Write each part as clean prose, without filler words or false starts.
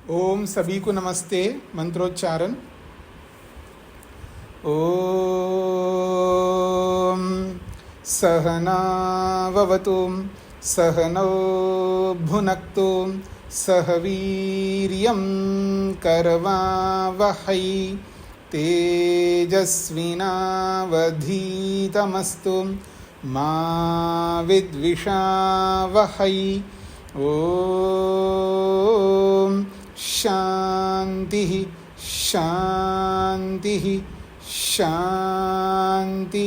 ओम सभी को नमस्ते। मंत्रोच्चारण। ओम सहनाववतु सहनौ भुनक्तु सह वीर्यं करवावहै तेजस्विनावधीतमस्तु मा विद्विषावहै। ओम शांति शांति शांति।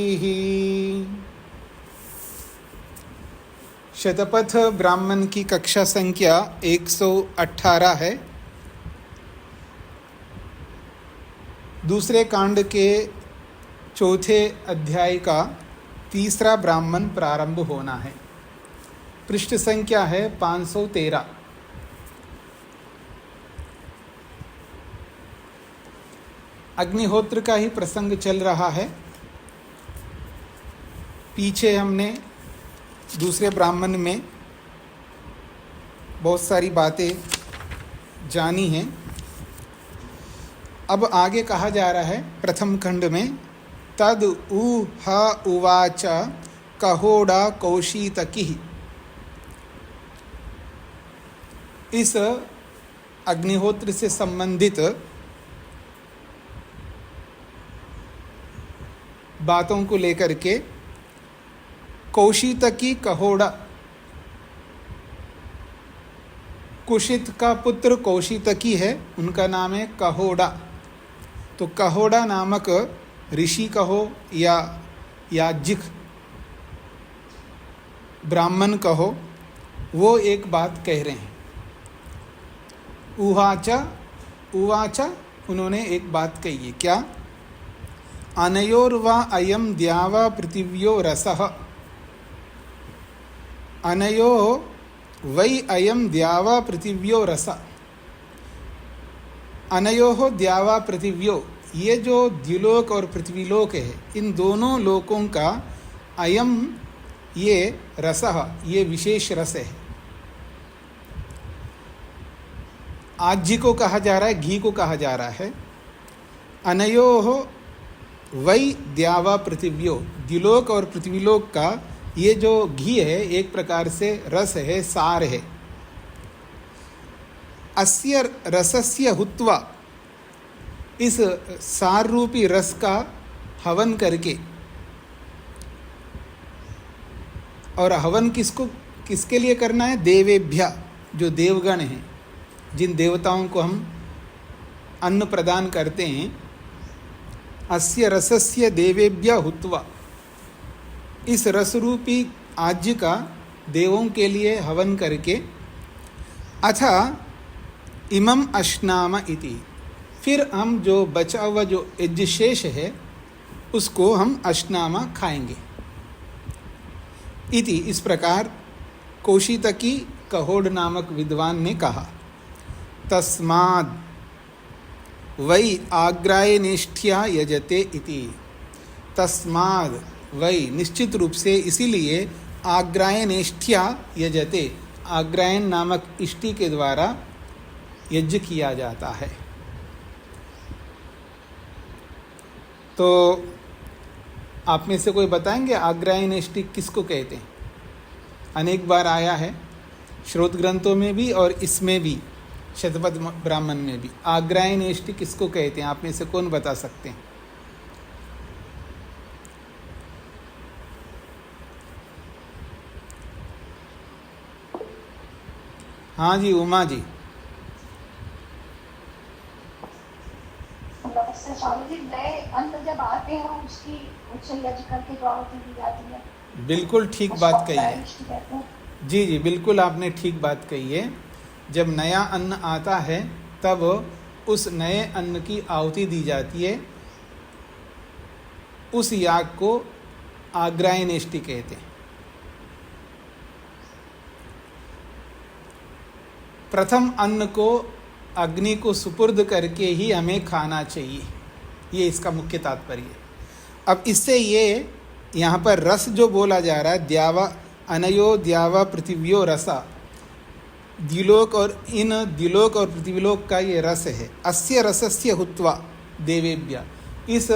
शतपथ ब्राह्मण की कक्षा संख्या 118 है। दूसरे कांड के चौथे अध्याय का तीसरा ब्राह्मण प्रारंभ होना है। पृष्ठ संख्या है 513। अग्निहोत्र का ही प्रसंग चल रहा है। पीछे हमने दूसरे ब्राह्मण में बहुत सारी बातें जानी हैं। अब आगे कहा जा रहा है प्रथम खंड में, तद उ ह उवाच कहोड़ा कौशितकी। इस अग्निहोत्र से संबंधित बातों को लेकर के कौशितकी कहोड़ा, कुशित का पुत्र कौशितकी है, उनका नाम है कहोड़ा। तो कहोड़ा नामक ऋषि कहो या याज्ञिक ब्राह्मण कहो, वो एक बात कह रहे हैं। उवाच उन्होंने एक बात कही है। क्या? अनयोर्वा अयम द्यावा पृथिव्यो रसः। अनयो वै अयम द्यावा पृथिव्यो रस। अनयोः द्यावा पृथिव्यो, ये जो द्युलोक और पृथ्वीलोक है, इन दोनों लोकों का अयम ये रसः, ये विशेष रस है। आज्य को कहा जा रहा है, घी को कहा जा रहा है। अनयोः वै द्यावा पृथिव्यो, द्युलोक और पृथ्वीलोक का ये जो घी है एक प्रकार से रस है, सार है। अस्य रसस्य हुत्वा, इस सार रूपी रस का हवन करके, और हवन किसके लिए करना है? देवेभ्य, जो देवगण हैं, जिन देवताओं को हम अन्न प्रदान करते हैं। अस्य रसस्य देवेभ्य हुत्वा, इस रसरूपी आज्य का देवों के लिए हवन करके, अथ इमम अश्नाम इति, फिर हम जो बचा हुआ जो यज्ञ शेष है उसको हम अश्नामा खाएंगे। इति, इस प्रकार कौशितकी कहोड़ नामक विद्वान ने कहा। तस्माद् वै आग्रायनेष्ठ्या यजते इति। तस्माद् वै, निश्चित रूप से, इसीलिए आग्रायनेष्ठ्या यजते, आग्रायन नामक इष्टि के द्वारा यज्ञ किया जाता है। तो आप में से कोई बताएंगे आग्रायनेष्टि किसको कहते हैं? अनेक बार आया है श्रोत ग्रंथों में भी और इसमें भी, शतपथ ब्राह्मण में भी। आग्रायनेष्टि किसको कहते हैं? आप में से कौन बता सकते हैं? हाँ जी, उमा जी। नए अन्न जब आते हैं उसकी यज्ञ करके जो आहुति दी जाती है। बिल्कुल ठीक बात कही है जी जी, बिल्कुल आपने ठीक बात कही है। जब नया अन्न आता है तब उस नए अन्न की आहुति दी जाती है। उस याग को आग्रायनेष्टि कहते हैं। प्रथम अन्न को अग्नि को सुपुर्द करके ही हमें खाना चाहिए, ये इसका मुख्य तात्पर्य है। अब इससे ये यहाँ पर रस जो बोला जा रहा है, द्यावा अनयो द्यावा पृथिव्यो रसा, द्युलोक और इन द्युलोक और पृथ्वीलोक का ये रस है। अस्य रसस्य हुत्वा देवेभ्य, इस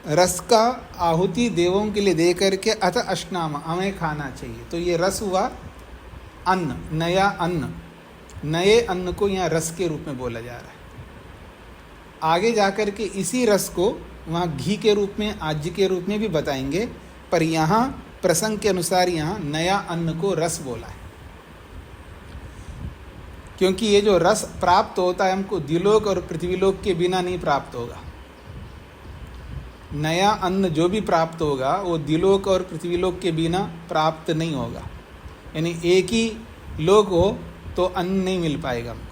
रस का आहुति देवों के लिए दे करके अथ अश्नाम, हमें खाना चाहिए। तो ये रस हुआ अन्न, नया अन्न। नए अन्न को यहाँ रस के रूप में बोला जा रहा है। आगे जाकर के इसी रस को वहाँ घी के रूप में, आज्य के रूप में भी बताएंगे, पर यहाँ प्रसंग के अनुसार यहाँ नया अन्न को रस बोला है, क्योंकि ये जो रस प्राप्त होता है हमको द्युलोक और पृथ्वीलोक के बिना नहीं प्राप्त होगा। नया अन्न जो भी प्राप्त होगा वो द्युलोक और पृथ्वीलोक के बिना प्राप्त नहीं होगा। यानी एक ही लोक हो तो अन्न नहीं मिल पाएगा हमको,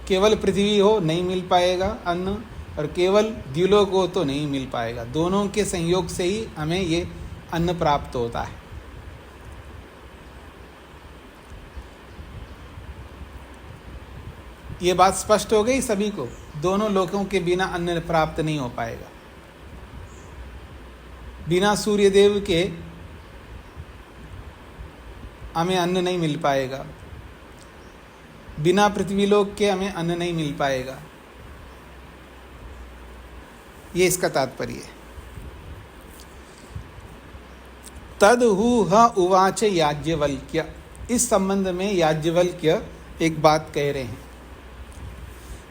केवल पृथ्वी हो नहीं मिल पाएगा अन्न, और केवल द्युलोक हो तो नहीं मिल पाएगा। दोनों के संयोग से ही हमें ये अन्न प्राप्त होता है। ये बात स्पष्ट हो गई सभी को, दोनों लोकों के बिना अन्न प्राप्त नहीं हो पाएगा। बिना सूर्यदेव के हमें अन्न नहीं मिल पाएगा, बिना पृथ्वीलोक के हमें अन्न नहीं मिल पाएगा। ये इसका तात्पर्य है। तदहु ह उवाच याज्ञवल्क्य, इस संबंध में याज्ञवल्क्य एक बात कह रहे हैं।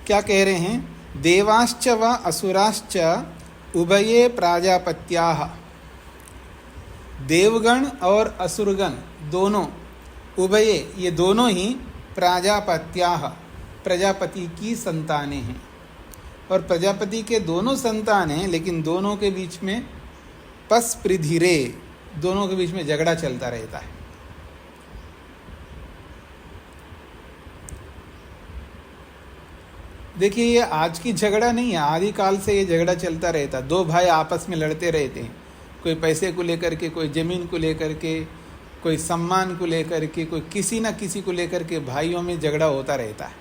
क्या कह रहे हैं? देवाश्च व असुराश्च उभये प्राजापत्याः, देवगण और असुरगण दोनों, उभये ये दोनों ही प्राजापत्याः प्रजापति की संतानें हैं। और प्रजापति के दोनों संतान हैं, लेकिन दोनों के बीच में पस्पृधिरे, दोनों के बीच में झगड़ा चलता रहता है। देखिए ये आज की झगड़ा नहीं है, आदि काल से ये झगड़ा चलता रहता। दो भाई आपस में लड़ते रहते हैं, कोई पैसे को लेकर के, कोई ज़मीन को लेकर के, कोई सम्मान को लेकर के, कोई किसी न किसी को लेकर के भाइयों में झगड़ा होता रहता है।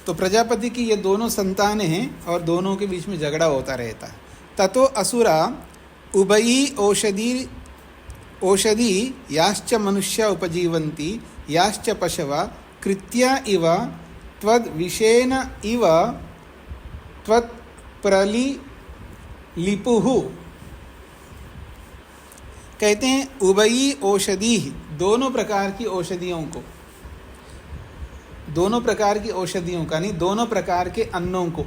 तो प्रजापति की ये दोनों संतानें हैं और दोनों के बीच में झगड़ा होता रहता है। ततो असुरा उभयी औषधि याश्च मनुष्य उपजीवन्ति याश्च पशवा कृत्या इव त्वद्विषेण इव त्वत्प्रलिलिपुः। कहते हैं उभयी औषधि, दोनों प्रकार की औषधियों को, दोनों प्रकार की औषधियों का नहीं, दोनों प्रकार के अन्नों को,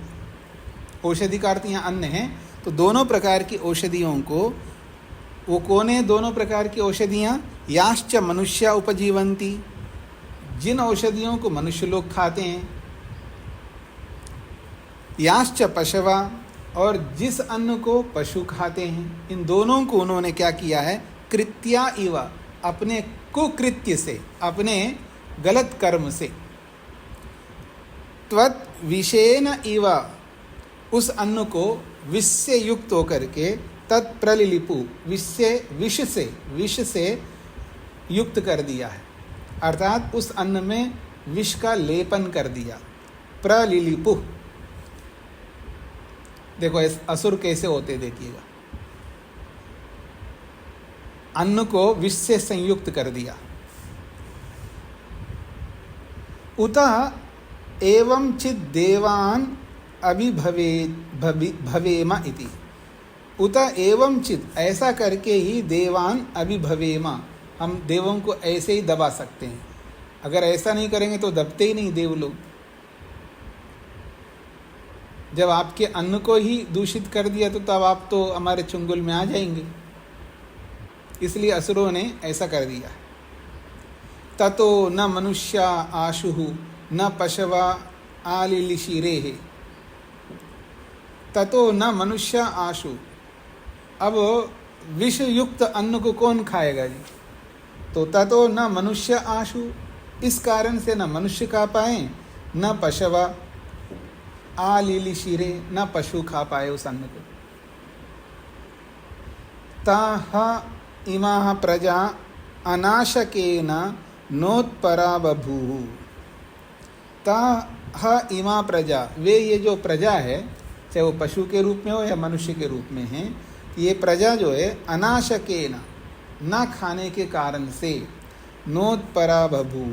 औषधि का अर्थ यहाँ अन्न है, तो दोनों प्रकार की औषधियों को, वो कौन है दोनों प्रकार की औषधियाँ? याश्च मनुष्य उपजीवन्ति, जिन औषधियों को मनुष्य लोग खाते हैं, याश्च पशवा, और जिस अन्न को पशु खाते हैं। इन दोनों को उन्होंने क्या किया है? कृत्या इव, अपने कुकृत्य से, अपने गलत कर्म से, त्वत् विषेण इव, उस अन्न को विष से युक्त होकर के, तत्प्रलिलिपु, विष से युक्त कर दिया है, अर्थात उस अन्न में विष का लेपन कर दिया। प्रलिलिपु, देखो असुर कैसे होते देखिएगा, अन्न को विष से संयुक्त कर दिया। उतः एवं चिद देवान अभिभवेम इति, उतः एवं चिद, ऐसा करके ही देवान अभिभवेम, हम देवों को ऐसे ही दबा सकते हैं। अगर ऐसा नहीं करेंगे तो दबते ही नहीं देव लोग। जब आपके अन्न को ही दूषित कर दिया तो तब आप तो हमारे चुंगल में आ जाएंगे। इसलिए असुरों ने ऐसा कर दिया। ततो न मनुष्य आशुः न पशवा आलिलिशिरेः, ततो न मनुष्य आशु, अब विष युक्त अन्न को कौन खाएगा जी? तो ततो न मनुष्य आशु, इस कारण से न मनुष्य खा पाए, न पशवा आलिलिशिरे, न पशु खा पाए उस अन्न को। ताः इमाः प्रजा अनाशकेन नोत्परा बभूः, ताः इमा प्रजा, वे ये जो प्रजा है, चाहे वो पशु के रूप में हो या मनुष्य के रूप में है, ये प्रजा जो है अनाशकेन, ना खाने के कारण से, नोत्परा बभू,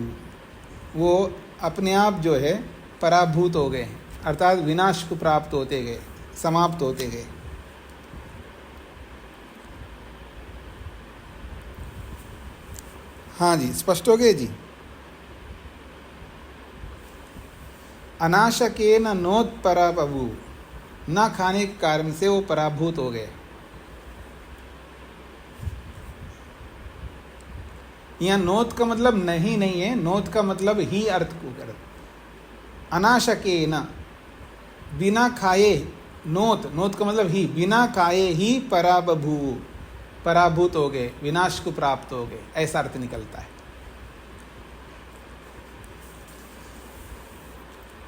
वो अपने आप जो है पराभूत हो गए, अर्थात विनाश को प्राप्त होते गए, समाप्त होते गए। हाँ जी, स्पष्ट हो गए जी। अनाशकेन नोत्परा बभू, न खाने के कारण से वो पराभूत हो गए। यहाँ नोत का मतलब नहीं है, नोत का मतलब ही अर्थ को कर। अनाशकेन, बिना खाए, नोत का मतलब ही, बिना खाए ही पराबभू, पराभूत हो गए, विनाश को प्राप्त हो गए, ऐसा अर्थ निकलता है।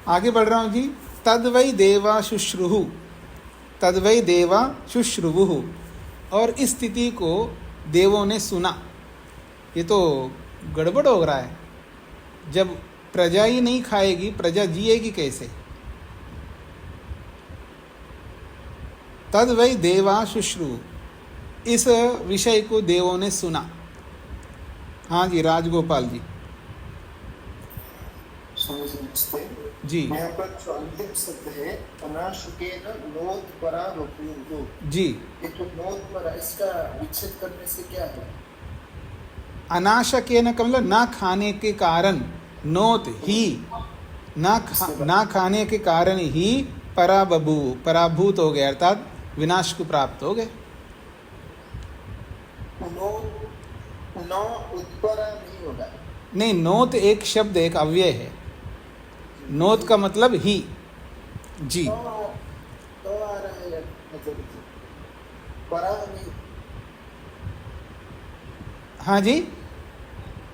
आगे बढ़ रहा हूं जी। तद्वै देवा शुश्रुहु, तद्वै देवा शुश्रुवुहु, और इस स्थिति को देवों ने सुना। ये तो गड़बड़ हो रहा है, जब प्रजा ही नहीं खाएगी, प्रजा जिएगी कैसे? तद्वै देवा शुश्रु, इस विषय को देवों ने सुना। हाँ जी, राजगोपाल जी। जी यहाँ पर जो अंतिम शब्द है अनाशकेन नोत्परा बभूवुः, जी, ये तो नोत्परा, इसका विच्छेद करने से क्या है? अनाशकेन का मतलब ना खाने के कारण, नोत ही, ना खाने के कारण ही पराबभू, पराभूत हो गए, अर्थात विनाश को प्राप्त हो गए। नो उत्परा नहीं होगा। नहीं, नोत एक शब्द, एक अव्यय है। नोत का मतलब ही। जी, तो आ रहा है, मतलब परा नहीं। हाँ जी,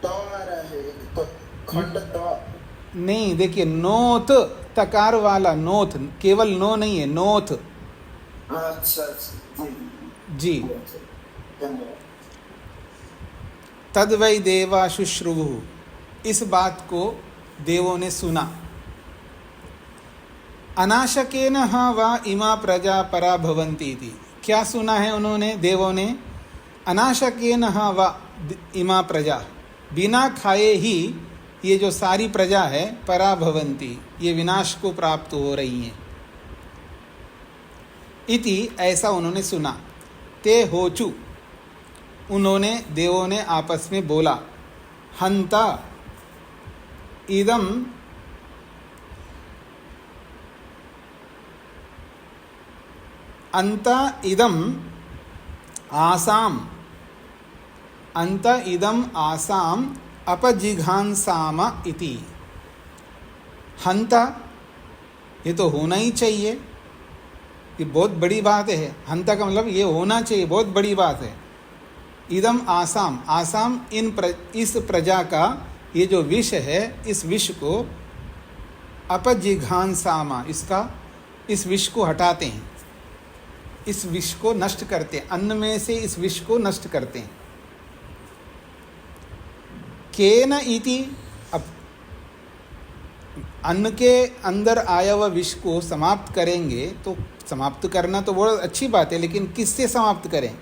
तो आ रहा है, तो खंड तो नहीं, देखिए नोत तकार वाला नोथ, केवल नो नहीं है, नोथ। अच्छा जी, धन्यवाद। तद्वै देवा शुश्रुवुः, इस बात को देवों ने सुना। अनाशकेन वा इमा प्रजा परा भवन्ति इति, क्या सुना है उन्होंने, देवों ने? अनाशकेन वा इमा प्रजा, बिना खाए ही ये जो सारी प्रजा है परा भवन्ति, ये विनाश को प्राप्त हो रही हैं। इति, ऐसा उन्होंने सुना। ते होचु, उन्होंने, देवों ने आपस में बोला, हंता इदम अंत इदम आसाम, अंत इदम आसाम अपजिघांसाम इति। हंता, ये तो होना ही चाहिए, ये बहुत बड़ी बात है। हंता का मतलब ये होना चाहिए, बहुत बड़ी बात है। इदम आसाम, आसाम इस प्रजा का ये जो विष है, इस विष को अपजिघांसामा, इस विष को हटाते हैं, इस विष को नष्ट करते हैं, अन्न में से इस विष को नष्ट करते हैं। केन इति, अब अन्न के अंदर आया हुआ विष को समाप्त करेंगे, तो समाप्त करना तो बहुत अच्छी बात है, लेकिन किससे समाप्त करें?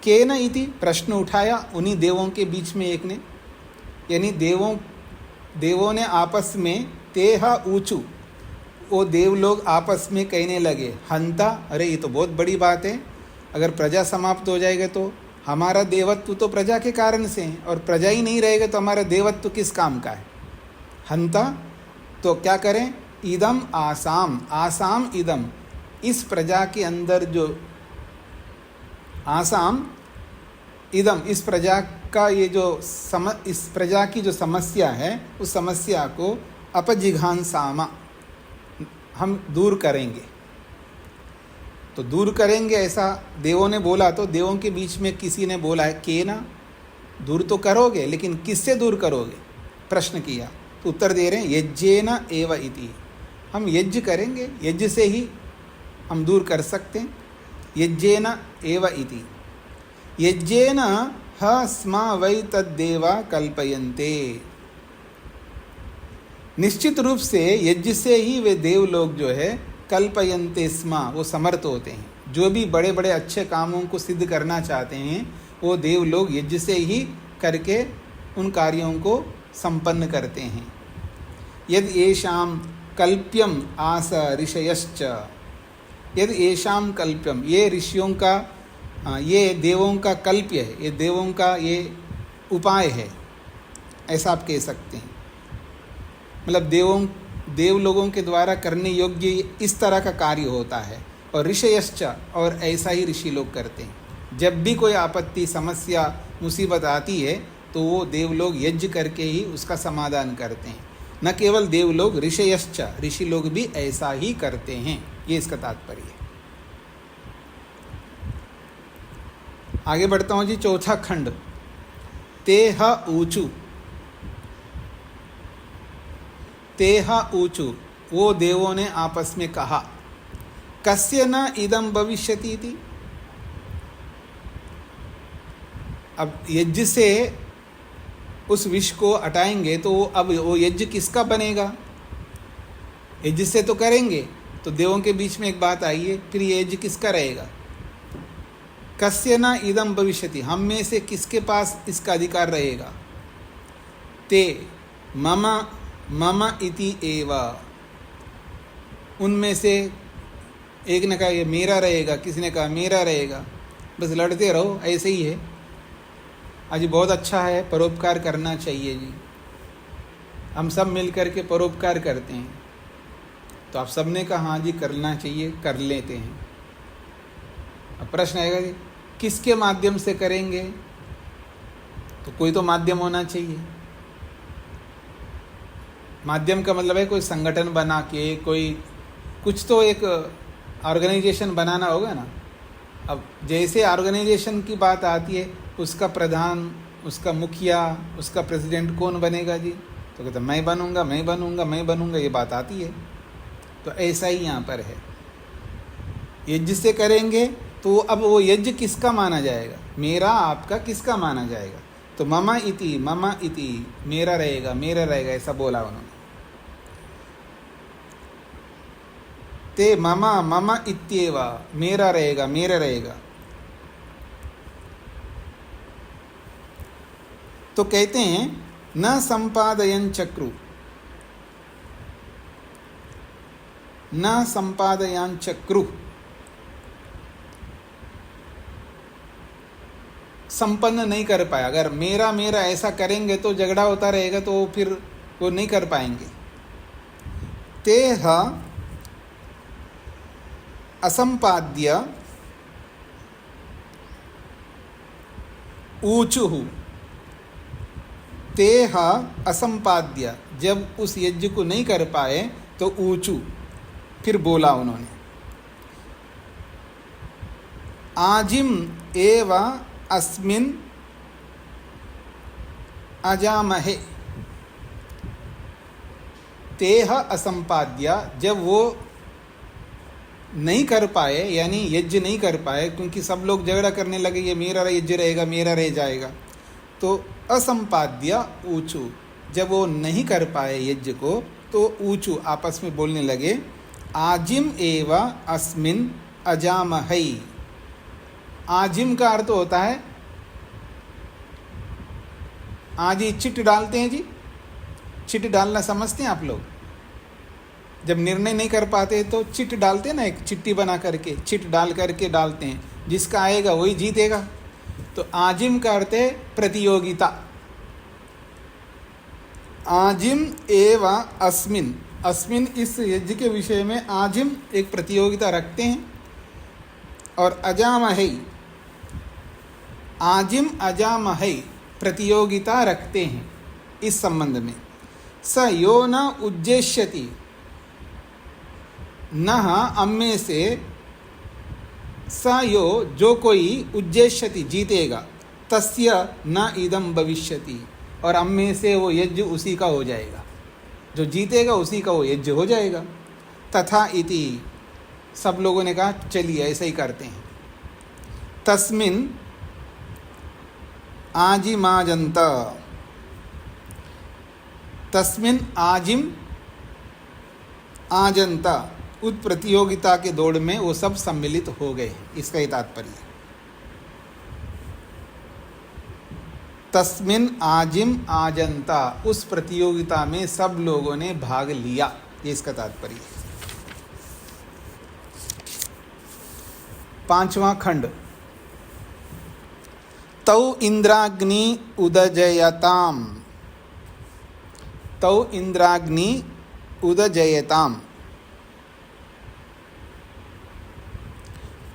केन इति प्रश्न उठाया उन्हीं देवों के बीच में एक ने, यानी देवों ने आपस में, तेहा ऊचु, वो देव लोग आपस में कहने लगे, हंता, अरे ये तो बहुत बड़ी बात है, अगर प्रजा समाप्त हो जाएगा तो हमारा देवत्व तो प्रजा के कारण से है, और प्रजा ही नहीं रहेगा तो हमारा देवत्व किस काम का है? हंता, तो क्या करें? इदम आसाम, आसाम इदम, इस प्रजा के अंदर जो आसाम इदम, इस प्रजा का ये जो इस प्रजा की जो समस्या है, उस समस्या को अपजिघांसामा, हम दूर करेंगे। तो दूर करेंगे ऐसा देवों ने बोला, तो देवों के बीच में किसी ने बोला है, केना, दूर तो करोगे, लेकिन किससे दूर करोगे? प्रश्न किया, तो उत्तर दे रहे हैं, यज्ञेन एव इति, हम यज्ञ करेंगे, यज्ञ से ही हम दूर कर सकते हैं। यज्ञेन एव इति, यज्ञेन ह स्मा वै तद्देवा कल्पयन्ते, निश्चित रूप से यज्ञ से ही वे देव लोग जो है कल्पयन्ते स्मा, वो समर्थ होते हैं। जो भी बड़े बड़े अच्छे कामों को सिद्ध करना चाहते हैं, वो देव लोग यज्ञ से ही करके उन कार्यों को संपन्न करते हैं। यद येषां कल्प्यम आस ऋषयश्च, यद येषां कल्प्यम, ये ऋषियों का, ये देवों का कल्प्य है, ये देवों का ये उपाय है, ऐसा आप कह सकते हैं। मतलब देव लोगों के द्वारा करने योग्य इस तरह का कार्य होता है। और ऋषयश्च, और ऐसा ही ऋषि लोग करते हैं। जब भी कोई आपत्ति, समस्या, मुसीबत आती है तो वो देव लोग यज्ञ करके ही उसका समाधान करते हैं। न केवल देव लोग, ऋषयश्च, ऋषि लोग भी ऐसा ही करते हैं, ये इसका तात्पर्य है। आगे बढ़ता हूँ जी, चौथा खंड। तेह ऊचु, तेह ऊचु, वो देवों ने आपस में कहा, कस्य न इदम भविष्यति इति। अब यज्ञ से उस विष को हटाएंगे तो अब वो यज्ञ किसका बनेगा? यज्ञ से तो करेंगे, तो देवों के बीच में एक बात आई है, फिर ये यज्ञ किसका रहेगा? कस्य न इदम भविष्यति, हम में से किसके पास इसका अधिकार रहेगा? ते मम मम इति एव, उनमें से एक ने कहा ये मेरा रहेगा, किसी ने कहा मेरा रहेगा, बस लड़ते रहो, ऐसे ही है। आज बहुत अच्छा है, परोपकार करना चाहिए जी। हम सब मिल कर के परोपकार करते हैं, तो आप सब ने कहा हाँ जी करना चाहिए, कर लेते हैं। अब प्रश्न आएगा जी किसके माध्यम से करेंगे? तो कोई तो माध्यम होना चाहिए। माध्यम का मतलब है कोई संगठन बना के, कोई कुछ तो एक ऑर्गेनाइजेशन बनाना होगा ना। अब जैसे ऑर्गेनाइजेशन की बात आती है, उसका प्रधान, उसका मुखिया, उसका प्रेसिडेंट कौन बनेगा जी? तो कहते मैं बनूंगा, मैं बनूंगा, मैं बनूंगा, ये बात आती है। तो ऐसा ही यहाँ पर है, यज्ञ से करेंगे तो अब वो यज्ञ किसका माना जाएगा? मेरा, आपका, किसका माना जाएगा? तो मम इति, मेरा रहेगा, मेरा रहेगा, ऐसा बोला उन्होंने। ते मम इत्येव, मेरा रहेगा, मेरा रहेगा। तो कहते हैं न संपादयन चक्रु, न संपादयान चक्रु, संपन्न नहीं कर पाया। अगर मेरा मेरा ऐसा करेंगे तो झगड़ा होता रहेगा, तो फिर वो नहीं कर पाएंगे। तेह असंपाद्य ऊचुः, तेह असंपाद्य, जब उस यज्ञ को नहीं कर पाए तो ऊचु, फिर बोला उन्होंने, आजिम एव अस्मिन् अजामहे। तेह असंपाद्य, जब वो नहीं कर पाए, यानी यज्ञ नहीं कर पाए, क्योंकि सब लोग झगड़ा करने लगे, ये मेरा यज्ञ रहेगा, मेरा रह जाएगा। तो असंपाद्य ऊचु, जब वो नहीं कर पाए यज्ञ को, तो ऊचु आपस में बोलने लगे, आजिम एव अस्मिन् अजामहै। आजिम का अर्थ होता है, आज ही चिट डालते हैं जी, चिट डालना समझते हैं आप लोग? जब निर्णय नहीं कर पाते तो चिट डालते हैं ना, एक चिट्ठी बना करके, चिट डाल करके डालते हैं, जिसका आएगा वही जीतेगा। तो आजिम का अर्थ है प्रतियोगिता। आजिम एव अस्मिन, अस्मिन इस यज्ञ के विषय में आजिम एक प्रतियोगिता रखते हैं। और अजामहै, आजिम अजामहै प्रतियोगिता रखते हैं इस संबंध में। स यो न उज्जेष्यति, न अम्मे से, स यो जो कोई उज्जेष्यति जीतेगा, तस्य न इदम भविष्यति, और अम्मे से वो यज्ञ उसी का हो जाएगा, जो जीतेगा उसी का वो यज्ञ हो जाएगा। तथा इति, सब लोगों ने कहा चलिए ऐसे ही करते हैं। तस्मिन् आजिमाजंत, तस्मिन् आजिम आजंता, उस प्रतियोगिता के दौड़ में वो सब सम्मिलित हो गए, इसका ही तात्पर्य। तस्मिन आजिम आजंता, उस प्रतियोगिता में सब लोगों ने भाग लिया, ये इसका तात्पर्य है। 5वां खंड। तौ इंद्राग्नि उदजयताम, तौ इंद्राग्नि उदजयताम।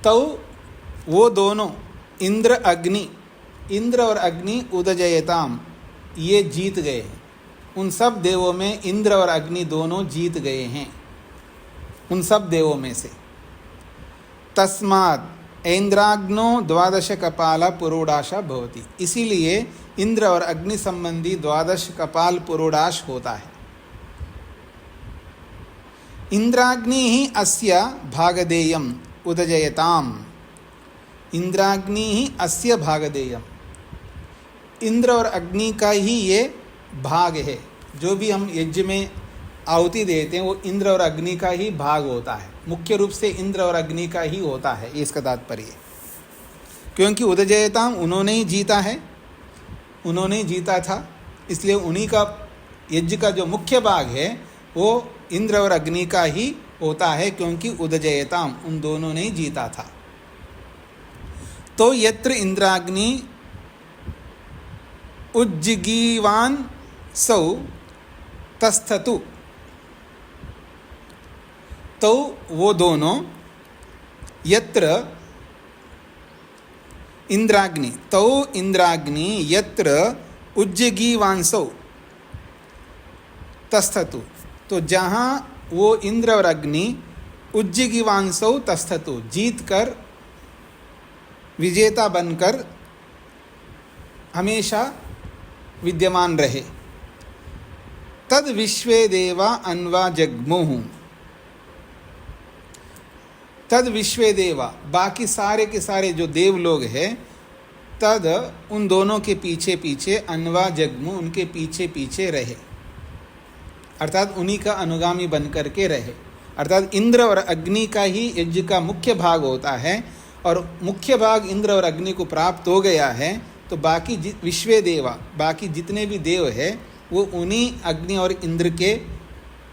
तौ वो दोनों, इंद्र अग्नि, इंद्र और अग्नि, उदजयताम ये जीत गए हैं। उन सब देवों में इंद्र और अग्नि दोनों जीत गए हैं, उन सब देवों में से। तस्मात् ऐन्द्राग्नो 12 कपाला पुरोडाशा भवति, इसीलिए इंद्र और अग्नि संबंधी 12 कपाल पुरोडाश होता है। इंद्राग्नि ही अस्य भागदेयम उदजयताम, इंद्राग्नि ही अस्य भागदेयम, इंद्र और अग्नि का ही ये भाग है। जो भी हम यज्ञ में आहुति देते हैं वो इंद्र और अग्नि का ही भाग होता है, मुख्य रूप से इंद्र और अग्नि का ही होता है, ये इसका तात्पर्य है। क्योंकि उदजयताम उन्होंने ही जीता है, उन्होंने ही जीता था, इसलिए उन्हीं का यज्ञ का जो मुख्य भाग है वो इंद्र और अग्नि का ही होता है, क्योंकि उदजयताम उन दोनों ने ही जीता था। तो यत्र इंद्राग्नि उज्जिगीवान सौ तस्थतु, तो वो दोनों, यत्र इंद्राग्नि, तो इंद्राग्नि यत्र उज्जिगीवांसौ तस्थतु, तो जहाँ वो इंद्र और अग्नि उज्जिगीवांसौ तस्थतु जीत कर, विजेता बनकर हमेशा विद्यमान रहे। तद विश्वे देवा अन्वा जग्मुहु, तद विश्वे देवा बाकी सारे के सारे जो देव लोग हैं, तद उन दोनों के पीछे पीछे, अन्वा जग्मु उनके पीछे पीछे रहे, अर्थात उन्हीं का अनुगामी बन करके रहे। अर्थात इंद्र और अग्नि का ही यज्ञ का मुख्य भाग होता है, और मुख्य भाग इंद्र और अग्नि को प्राप्त हो गया है तो बाकी विश्वे देवा, बाकी जितने भी देव हैं वो उन्हीं अग्नि और इंद्र के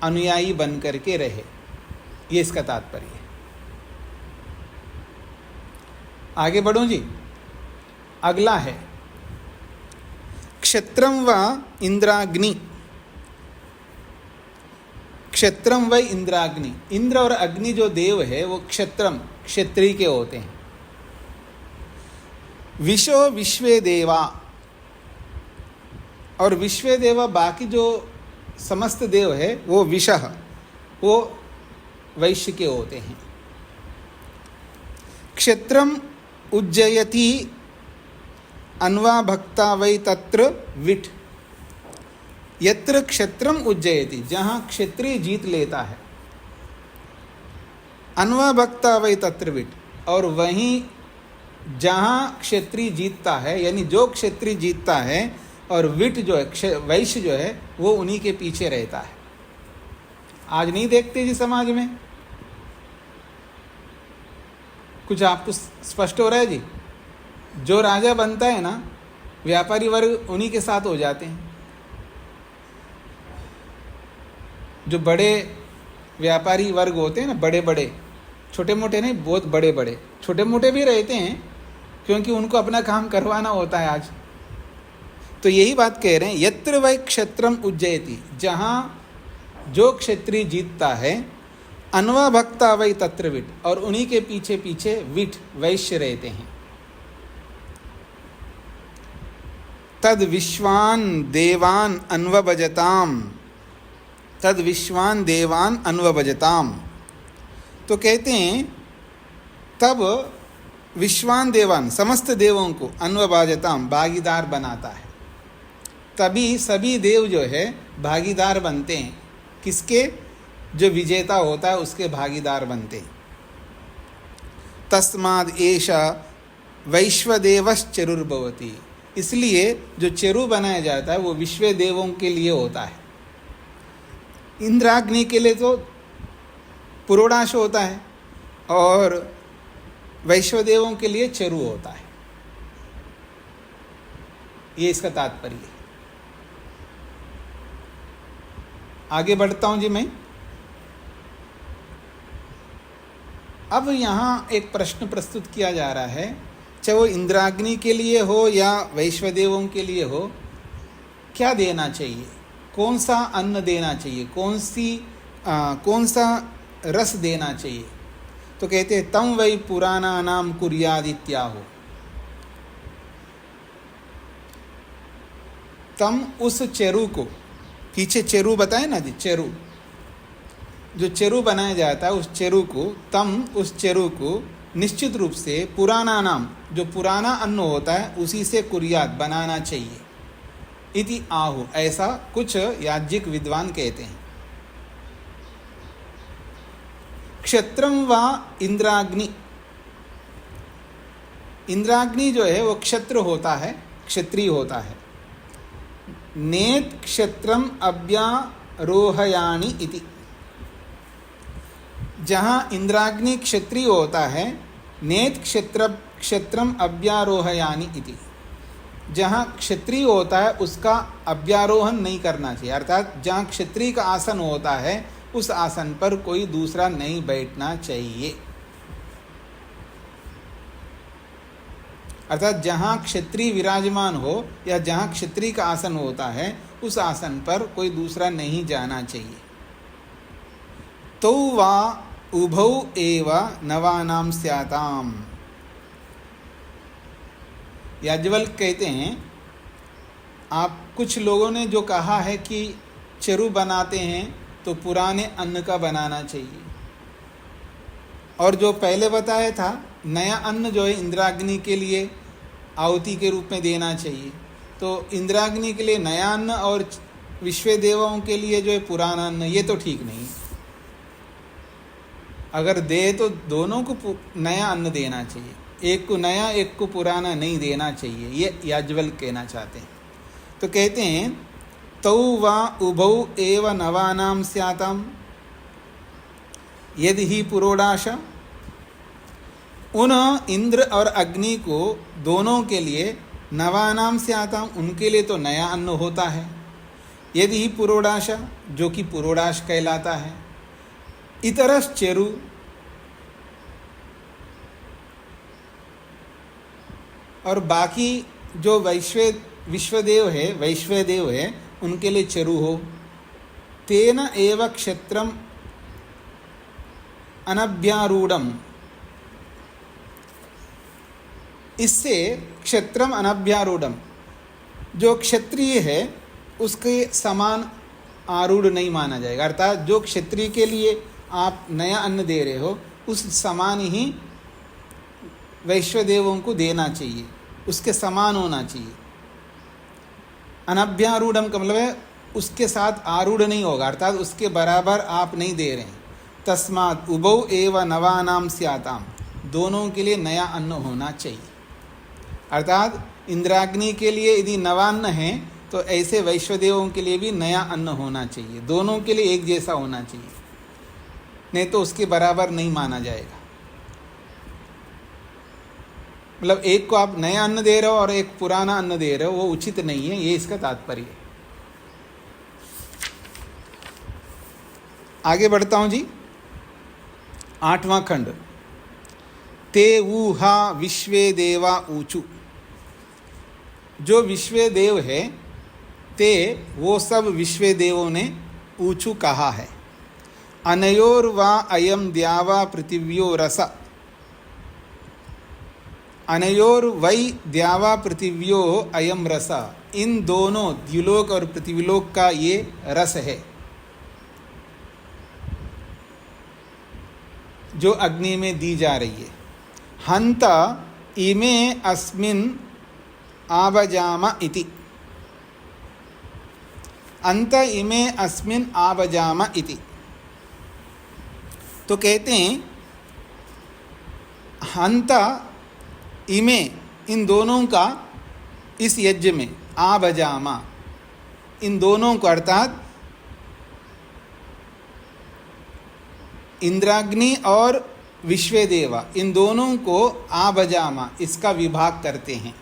अनुयायी बन करके रहे, ये इसका तात्पर्य है। आगे बढ़ूं जी। अगला है क्षत्रम व इंद्राग्नि, क्षत्रम व इंद्राग्नि, इंद्र और अग्नि जो देव है वो क्षत्रम क्षत्रिय के होते हैं। विशो विश्वे देवा, और विश्वे देवा बाकी जो समस्त देव है वो विशः, वो वैश्य के होते हैं। क्षेत्रम उज्जयति अन्वा भक्ता वै तत्र विट, यत्र क्षेत्रम उज्जयति जहाँ क्षेत्रीय जीत लेता है, अन्वा भक्ता वै तत्र विट, और वहीं जहाँ क्षेत्रीय जीतता है, यानी जो क्षेत्रीय जीतता है, और विट जो है वैश्य जो है वो उन्हीं के पीछे रहता है। आज नहीं देखते जी समाज में, कुछ आपको स्पष्ट हो रहा है जी। जो राजा बनता है ना, व्यापारी वर्ग उन्हीं के साथ हो जाते हैं। जो बड़े व्यापारी वर्ग होते हैं ना, बड़े बड़े, छोटे मोटे नहीं, बहुत बड़े बड़े, छोटे मोटे भी रहते हैं क्योंकि उनको अपना काम करवाना होता है आज। तो यही बात कह रहे हैं, यत्र वै क्षेत्रम उज्जयति, जहाँ जो क्षेत्रीय जीतता है, अन्वा भक्ता वै तत्र विट, और उन्हीं के पीछे पीछे विट वैश्य रहते हैं। तद विश्वान देवान अन्वभजताम, तद विश्वान देवान अन्वभजताम, तो कहते हैं तब विश्वान देवान समस्त देवों को अन्वभाजताम भागीदार बनाता है। तभी सभी देव जो है भागीदार बनते हैं, किसके? जो विजेता होता है उसके भागीदार बनते हैं। तस्माद् एषा वैश्वदेवश्चरुर्भवति, इसलिए जो चरु बनाया जाता है वो विश्व देवों के लिए होता है। इंद्राग्नि के लिए तो पुरोडाश होता है, और वैश्वदेवों के लिए चरु होता है। ये इसका तात्पर्य है। आगे बढ़ता हूं जी मैं। अब यहाँ एक प्रश्न प्रस्तुत किया जा रहा है, चाहे वो इंद्राग्नि के लिए हो या वैश्वदेवों के लिए हो, क्या देना चाहिए, कौन सा अन्न देना चाहिए, कौन सा रस देना चाहिए। तो कहते हैं तम वै पुराणानाम कुर्यादित्याहो, तम उस चेरु को, पीछे चेरु बताए ना जी, चेरु जो चेरु बनाया जाता है उस चेरु को, तम उस चेरु को निश्चित रूप से पुराना नाम, जो पुराना अन्न होता है उसी से कुर्यात बनाना चाहिए। इति आहु, ऐसा कुछ याज्ञिक विद्वान कहते हैं। क्षत्रम व इंद्राग्नि, इंद्राग्नि जो है वो क्षत्र होता है, क्षत्रिय होता है। नेत क्षत्रम अभ्यारोहयानि इति, जहाँ इंद्राग्नि क्षत्रिय होता है, नेत क्षत्रम अभ्यारोहयानि इति, जहाँ क्षत्रिय होता है उसका अभ्यारोहण नहीं करना चाहिए। अर्थात जहाँ क्षत्रिय का आसन होता है उस आसन पर कोई दूसरा नहीं बैठना चाहिए। अर्थात जहाँ क्षत्रिय विराजमान हो या जहाँ क्षत्रिय का आसन होता है उस आसन पर कोई दूसरा नहीं जाना चाहिए। तो वा उभौ एव नवानाम स्याताम, याज्ञवल्क्य कहते हैं, आप कुछ लोगों ने जो कहा है कि चरु बनाते हैं तो पुराने अन्न का बनाना चाहिए, और जो पहले बताया था नया अन्न जो है इंद्राग्नि के लिए आहुति के रूप में देना चाहिए, तो इंद्राग्नि के लिए नया अन्न और विश्व देवों के लिए जो है पुराना अन्न, ये तो ठीक नहीं। अगर दे तो दोनों को नया अन्न देना चाहिए, एक को नया एक को पुराना नहीं देना चाहिए, ये याज्ञवल्क्य कहना चाहते हैं। तो कहते हैं तौ वा उभौ एव नवानाम स्याताम यदि ही पुरोडाश, उन इंद्र और अग्नि को दोनों के लिए नवानाम स्याताम, उनके लिए तो नया अन्न होता है। यदि ही पुरोडाश, जो कि पुरोडाश कहलाता है। इतरस चेरु, और बाकी जो विश्वदेव है उनके लिए चरु हो। तेन एव क्षत्रम अनभ्यारूढ़म, इससे क्षत्रम अनभ्यारूढ़म, जो क्षत्रिय है उसके समान आरूढ़ नहीं माना जाएगा। अर्थात जो क्षत्रिय के लिए आप नया अन्न दे रहे हो उस समान ही वैश्वदेवों को देना चाहिए, उसके समान होना चाहिए। अनभ्यारूढ़म का मतलब है उसके साथ आरूढ़ नहीं होगा, अर्थात उसके बराबर आप नहीं दे रहे हैं। तस्मात् उभौ एव नवानाम स्याताम, दोनों के लिए नया अन्न होना चाहिए। अर्थात इंद्राग्नि के लिए यदि नवान्न है तो ऐसे वैश्वदेवों के लिए भी नया अन्न होना चाहिए, दोनों के लिए एक जैसा होना चाहिए, नहीं तो उसके बराबर नहीं माना जाएगा। मतलब एक को आप नया अन्न दे रहे हो और एक पुराना अन्न दे रहे हो, वो उचित नहीं है, ये इसका तात्पर्य है। आगे बढ़ता हूं जी। 8वां खंड। ते ऊहा विश्वे देवा ऊचु, जो विश्वे देव है ते वो सब विश्वे देवों ने ऊचु कहा है। अनयोर वा अयम द्यावा पृथिव्यो रस, अनयोर वै द्यावा पृथिव्यो अयम रस, इन दोनों द्युलोक और पृथ्वीलोक का ये रस है जो अग्नि में दी जा रही है। हंत इमे अस्मिन् आभजाम इति, अंत इमे अस्मिन् आभजाम इति। तो कहते हैं हंत इमे, इन दोनों का इस यज्ञ में, आभजामा, इन दोनों को अर्थात इंद्राग्नि और विश्वदेवा, इन दोनों को आभजामा, इसका विभाग करते हैं।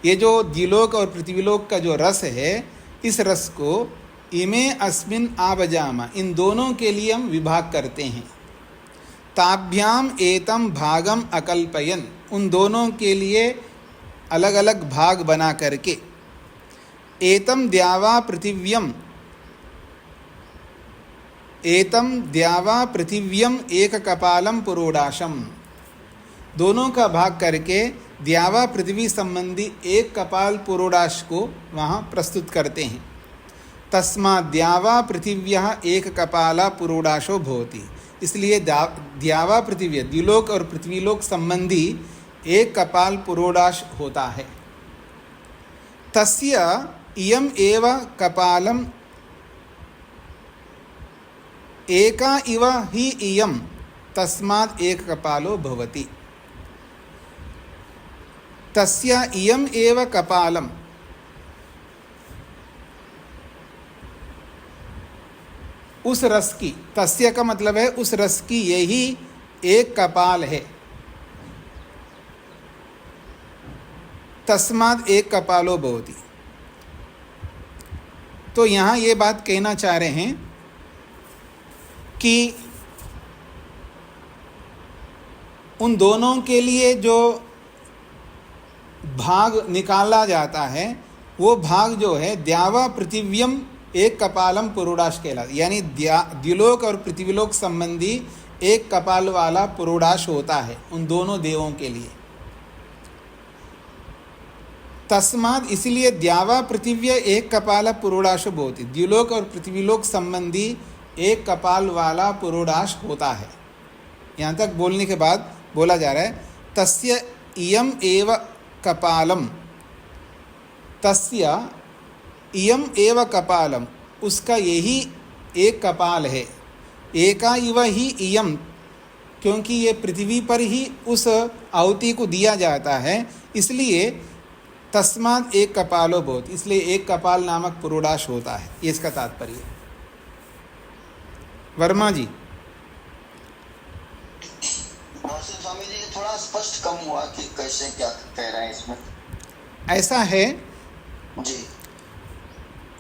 ये जो द्युलोक और पृथ्वीलोक का जो रस है, इस रस को इमे अस्मिन् आभजाम, इन दोनों के लिए हम विभाग करते हैं। ताभ्याम एतम भागम अकल्पयन, उन दोनों के लिए अलग अलग भाग बना करके। एतम द्यावा पृथिव्यम, एतम द्यावा पृथिव्यम एक कपालम पुरोडाशम, दोनों का भाग करके द्यावा पृथ्वी संबंधी एक कपाल पुरोडाश को वहाँ प्रस्तुत करते हैं। तस्मात् द्यावा पृथिव्यः एक कपाला पुरोडाशो भवति, इसलिए द्यावा पृथिवी, द्युलोक और पृथ्वीलोक संबंधी एक कपाल पुरोडाश होता है। तस्य इयम एव कपालम एका इव ही इयम, तस्मात् एक कपालो भवति। तस्य इयम एव कपालम, उस रस की, तस्य का मतलब है उस रस की यही एक कपाल है। तस्मात् एक कपालो भवति। तो यहाँ ये बात कहना चाह रहे हैं कि उन दोनों के लिए जो भाग निकाला जाता है, वो भाग जो है द्यावा पृथिव्यम एक कपालम पुरोडाश कहलाता, यानी द्युलोक और पृथ्वीलोक संबंधी एक कपाल वाला पुरोडाश होता है उन दोनों देवों के लिए। तस्मात्, इसलिए द्यावा पृथिव्य एक कपाल पुरोडाश भवति, द्युलोक और पृथ्वीलोक संबंधी एक कपाल वाला पुरोडाश होता है। यहाँ तक बोलने के बाद बोला जा रहा है तस्य इयम एव कपालम, तस्य इयम एव कपालम, उसका यही एक कपाल है। एका इव ही इयम, क्योंकि ये पृथ्वी पर ही उस आहुति को दिया जाता है, इसलिए तस्मात् एक कपालो भवति, इसलिए एक कपाल नामक पुरोडाश होता है। ये इसका तात्पर्य। वर्मा जी। स्वामी जी, थोड़ा स्पष्ट कम हुआ कि कैसे क्या कह रहे हैं इसमें। ऐसा है जी,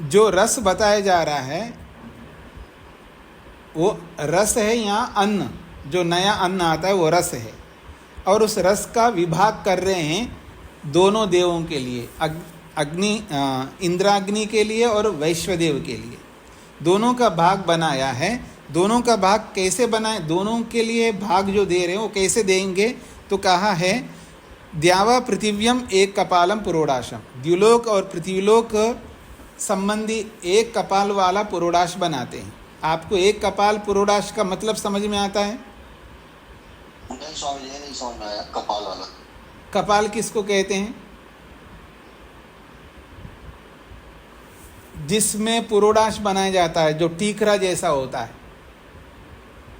जो रस बताया जा रहा है वो रस है, यहाँ अन्न, जो नया अन्न आता है वो रस है, और उस रस का विभाग कर रहे हैं दोनों देवों के लिए, अग्नि, इंद्राग्नि के लिए और वैश्वदेव के लिए। दोनों का भाग बनाया है। दोनों का भाग कैसे बनाए, दोनों के लिए भाग जो दे रहे हैं वो कैसे देंगे, तो कहा है द्यावा पृथिव्यम एक कपालम पुरोडाशम, द्युलोक और पृथ्वीलोक संबंधी एक कपाल वाला पुरोडाश बनाते हैं। आपको एक कपाल पुरोडाश का मतलब समझ में आता है? नहीं स्वामी जी, नहीं समझ में आया कपाल वाला। कपाल किसको कहते हैं? जिसमें पुरोडाश बनाया जाता है, जो टीकरा जैसा होता है।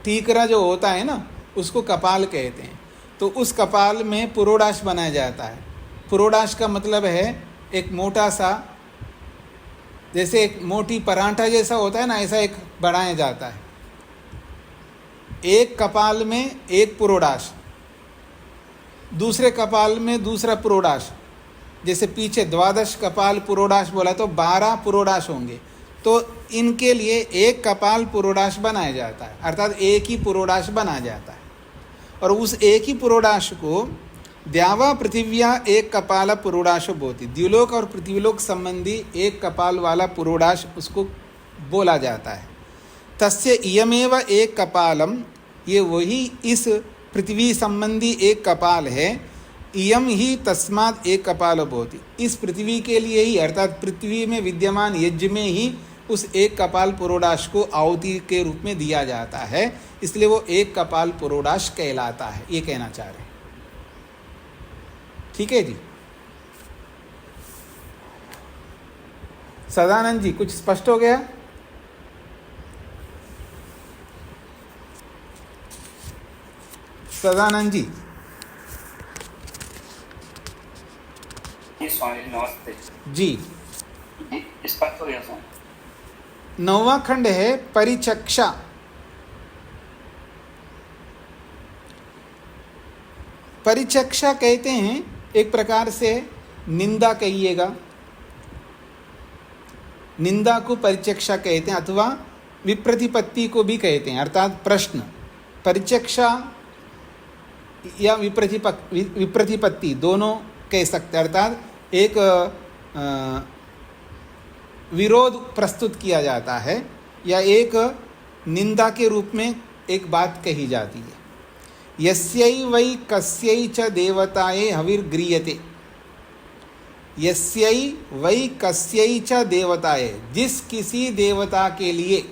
टीकरा जो होता है ना, उसको कपाल कहते हैं। तो उस कपाल में पुरोडाश बनाया जाता है। पुरोडाश का मतलब है एक मोटा सा, जैसे एक मोटी पराठा जैसा होता है ना, ऐसा एक बनाया जाता है। एक कपाल में एक पुरोडाश, दूसरे कपाल में दूसरा पुरोडाश। जैसे पीछे 12 कपाल पुरोडाश बोला तो 12 पुरोडाश होंगे। तो इनके लिए एक कपाल पुरोडाश बनाया जाता है, अर्थात एक ही पुरोडाश बनाया जाता है। और उस एक ही पुरोडाश को द्यावा पृथिव्या एक कपाल पुरोडाश भवति, द्युलोक और पृथ्वीलोक संबंधी एक कपाल वाला पुरोडाश उसको बोला जाता है। तस्य इयमेव एक कपालम, ये वही इस पृथ्वी संबंधी एक कपाल है। इयम ही तस्मात् एक कपाल भवति, इस पृथ्वी के लिए ही, अर्थात पृथ्वी में विद्यमान यज्ञ में ही उस एक कपाल पुरोडाश को आहुति के रूप में दिया जाता है, इसलिए वो एक कपाल पुरोडाश कहलाता है। ये कहना चाह रहे हैं। ठीक है जी। सदानंद जी, कुछ स्पष्ट हो गया? सदानंद जी। स्वामी नमस्ते जी, स्पष्ट हो गया स्वामी। 9वां खंड है परिचक्षा। परिचक्षा कहते हैं एक प्रकार से निंदा कहिएगा, निंदा को परिचक्षा कहते हैं, अथवा विप्रतिपत्ति को भी कहते हैं, अर्थात प्रश्न। परिचक्षा या विप्रतिपत्ति दोनों कह सकते हैं, अर्थात एक विरोध प्रस्तुत किया जाता है या एक निंदा के रूप में एक बात कही जाती है। यस्यै वै कस्यै च देवताये हविर्गृह्यते, यस्यै वै कस्यै च देवताये, जिस किसी देवता के लिए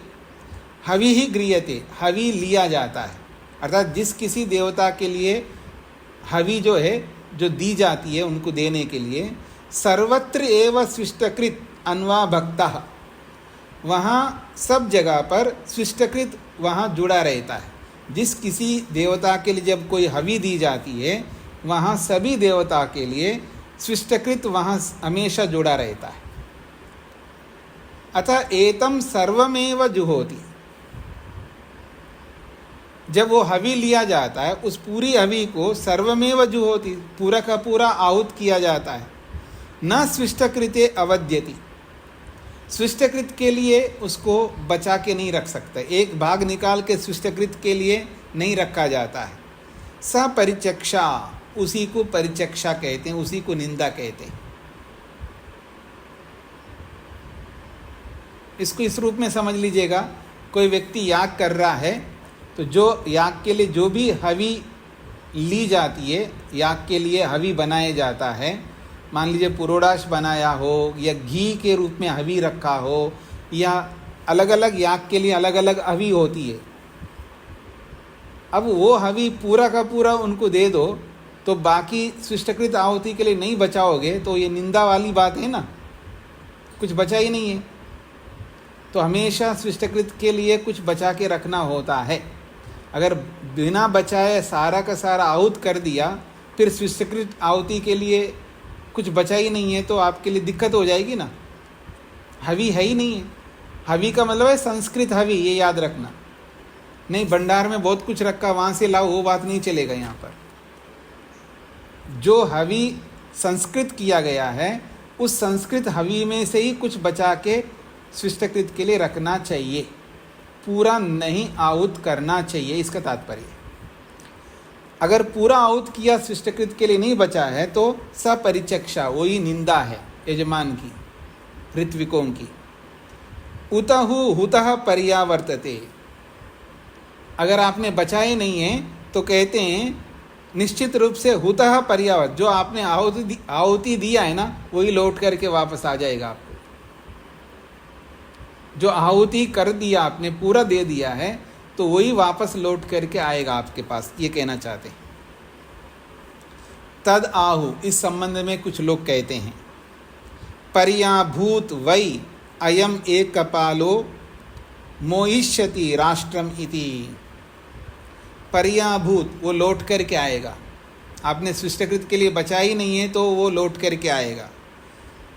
हवि ही गृह्यते, हवि लिया जाता है, अर्थात जिस किसी देवता के लिए हवि जो है जो दी जाती है उनको देने के लिए, सर्वत्र एव स्विष्टकृत अन्वा भक्तः, वहाँ सब जगह पर स्विष्टकृत वहाँ जुड़ा रहता है। जिस किसी देवता के लिए जब कोई हवि दी जाती है वहाँ सभी देवता के लिए स्विष्टकृत वहाँ हमेशा जुड़ा रहता है। अतः एतम सर्वमेव जुहोति, जब वो हवि लिया जाता है उस पूरी हवि को सर्वमेव जुहोति, पूरा का पूरा आहुत किया जाता है। न स्विष्टकृते अवद्यति, स्विष्टकृत के लिए उसको बचा के नहीं रख सकता, एक भाग निकाल के स्विष्टकृत के लिए नहीं रखा जाता है। सपरिचक्षा, उसी को परिचक्षा कहते हैं, उसी को निंदा कहते हैं। इसको इस रूप में समझ लीजिएगा, कोई व्यक्ति याग कर रहा है तो जो याग के लिए जो भी हवि ली जाती है, याग के लिए हवि बनाया जाता है, मान लीजिए पुरोडाश बनाया हो या घी के रूप में हवि रखा हो या अलग अलग याग के लिए अलग अलग हवि होती है। अब वो हवि पूरा का पूरा उनको दे दो तो बाकी स्विष्टकृत आहुति के लिए नहीं बचाओगे तो ये निंदा वाली बात है ना, कुछ बचा ही नहीं है। तो हमेशा स्विष्टकृत के लिए कुछ बचा के रखना होता है। अगर बिना बचाए सारा का सारा आहुत कर दिया फिर स्विष्टकृत आहुति के लिए कुछ बचा ही नहीं है तो आपके लिए दिक्कत हो जाएगी ना, हवि है ही नहीं है। हवि का मतलब है संस्कृत हवि, ये याद रखना। नहीं भंडार में बहुत कुछ रखा वहाँ से लाओ, वो बात नहीं चलेगा। यहाँ पर जो हवि संस्कृत किया गया है उस संस्कृत हवि में से ही कुछ बचा के स्विष्टकृत के लिए रखना चाहिए, पूरा नहीं आहुत करना चाहिए, इसका तात्पर्य। अगर पूरा आहुत किया स्विष्टकृत के लिए नहीं बचा है तो सपरिचक्षा, वही निंदा है यजमान की, ऋत्विकों की। उतहु हुतः पर्यावर्तते, अगर आपने बचाए नहीं है तो कहते हैं निश्चित रूप से हुतः पर्यावर्त, जो आपने आहुति दिया है ना वही लौट करके वापस आ जाएगा आपको। जो आहुति कर दिया आपने, पूरा दे दिया है तो वही वापस लौट करके आएगा आपके पास, ये कहना चाहते हैं। तद आहु, इस संबंध में कुछ लोग कहते हैं पर्याभूत वै अयम एक कपालो मोहिष्यति राष्ट्रम इति। पर्याभूत, वो लौट करके आएगा। आपने स्विष्टकृत के लिए बचा ही नहीं है तो वो लौट करके आएगा।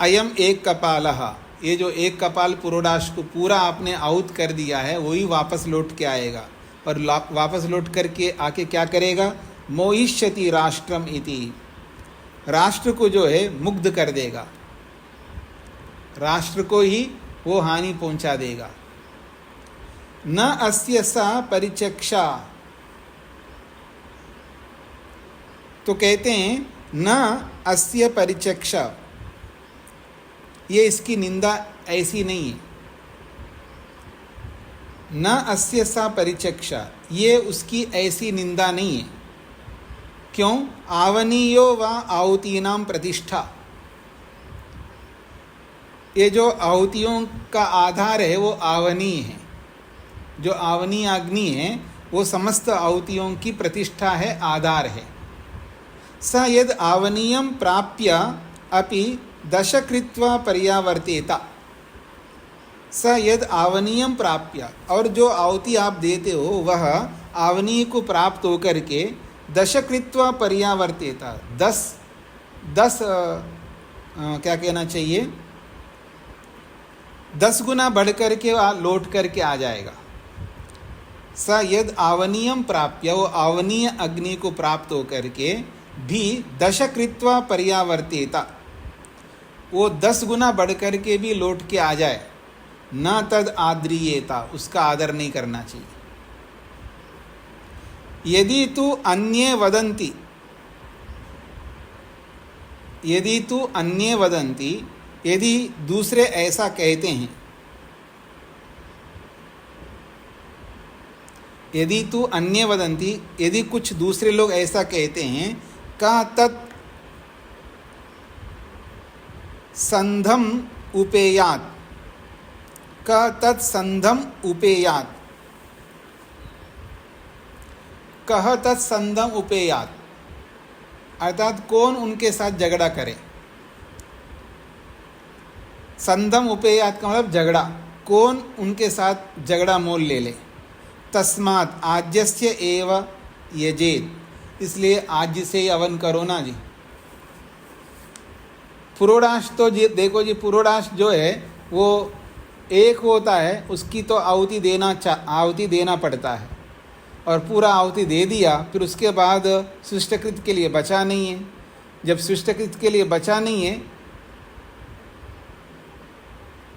अयम एक कपालः, ये जो एक कपाल पुरोडाश को पूरा आपने आहुत कर दिया है वही वापस लौट के आएगा। और वापस लौट करके आके क्या करेगा? मोहिष्यति राष्ट्रम इति, राष्ट्र को जो है मुग्ध कर देगा, राष्ट्र को ही वो हानि पहुंचा देगा। न अस्य सा परिचक्षा, तो कहते हैं न अस्य परिचक्षा, ये इसकी निंदा ऐसी नहीं है। न अस्य सा परिचक्षा, ये उसकी ऐसी निंदा नहीं है। क्यों? आवनीयो व आहुतीनां प्रतिष्ठा, ये जो आहुतियों का आधार है वो आवनी है। जो आवनी अग्नि है वो समस्त आहुतियों की प्रतिष्ठा है, आधार है। स यद आवनीयं प्राप्य अपि दश कृत्वा पर्यावर्तेता, स यद आवनीयं प्राप्य, और जो आहुति आप देते हो वह आवनी को प्राप्त होकर के दश कृत्वा पर्यावर्तेता, दस क्या कहना चाहिए, 10 गुना बढ़ करके लौट करके आ जाएगा। स यद आवनीयम प्राप्य, वो आवनीय अग्नि को प्राप्त होकर के भी दश कृत्वा पर्यावर्तेता, वो 10 गुना बढ़ कर के भी लौट के आ जाए, न तद आद्रियेता, उसका आदर नहीं करना चाहिए। यदि तु अन्ये वदन्ति, यदि तु अन्ये वदन्ति, यदि दूसरे ऐसा कहते हैं, यदि तु अन्ये वदन्ति, यदि कुछ दूसरे लोग ऐसा कहते हैं, का तत् संधम उपेयात, का तत् संधम उपेयात, कह तत् संधम उपेयात, अर्थात कौन उनके साथ झगड़ा करे। संधम उपेयात का मतलब झगड़ा, कौन उनके साथ झगड़ा मोल ले ले। तस्मात् आज्यस्य एव यजेत, इसलिए आज से ही हवन करो ना जी। पुरोडाश तो जी देखो जी, पुरोडाश जो है वो एक होता है, उसकी तो आहुति देना पड़ता है, और पूरा आहुति दे दिया, फिर उसके बाद शिष्टकृत के लिए बचा नहीं है। जब शिष्टकृत के लिए बचा नहीं है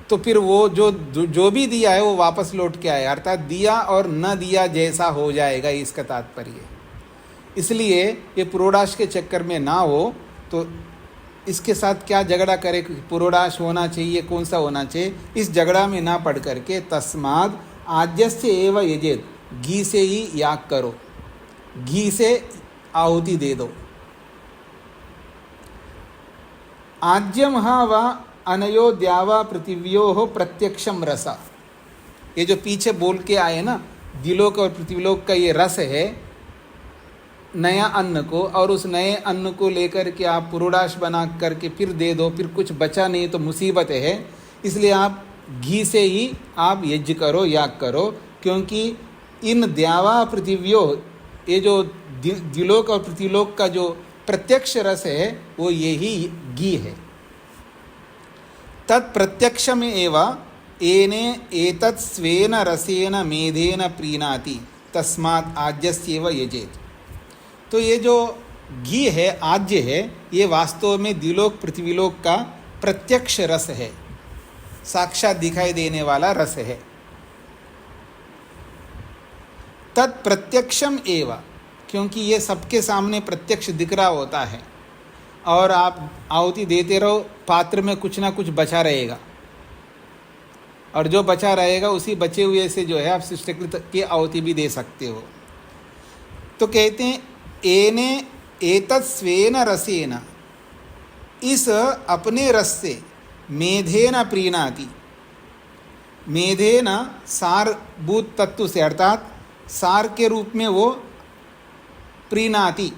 तो फिर वो जो भी दिया है वो वापस लौट के आए, अर्थात दिया और न दिया जैसा हो जाएगा, इसका तात्पर्य। इसलिए ये पुरोडाश के चक्कर में ना हो, तो इसके साथ क्या झगड़ा करे, पुरोडाश होना चाहिए, कौन सा होना चाहिए, इस झगड़ा में ना पड़ करके तस्माद आज्यस्य एव यजेत, घी से ही याग करो, घी से आहुति दे दो। आज्यम व अनयो द्यावा पृथिव्यो प्रत्यक्षम रसा, ये जो पीछे बोल के आए ना, दिलोक और पृथ्वीलोक का ये रस है नया अन्न को, और उस नए अन्न को लेकर के आप पुरोडाश बना करके फिर दे दो, फिर कुछ बचा नहीं तो मुसीबत है। इसलिए आप घी से ही आप यज्ञ करो, याग करो, क्योंकि इन द्यावा पृथिव्यो, ये जो दिलोक और पृथ्वीलोक का जो प्रत्यक्ष रस है वो यही घी है। तत्प्रत्यक्षम एव एने एतत् स्वेन रसेन मेधेन प्रीणाति, तस्मात् आज्यस्येव यजेत। तो ये जो घी है, आज्य है, ये वास्तव में दिलोक पृथ्वीलोक का प्रत्यक्ष रस है, साक्षात दिखाई देने वाला रस है। तत्प्रत्यक्षम एव, क्योंकि ये सबके सामने प्रत्यक्ष दिख रहा होता है, और आप आहुति देते रहो, पात्र में कुछ ना कुछ बचा रहेगा, और जो बचा रहेगा उसी बचे हुए से जो है आप शिष्टकृत की आहुति भी दे सकते हो। तो कहते हैं एने एतत् स्वेन रसेन, इस अपने रस से, मेधेन प्रीणाति, मेधेन सारभूत तत्व से, अर्थात सार के रूप में वो प्रीणाति,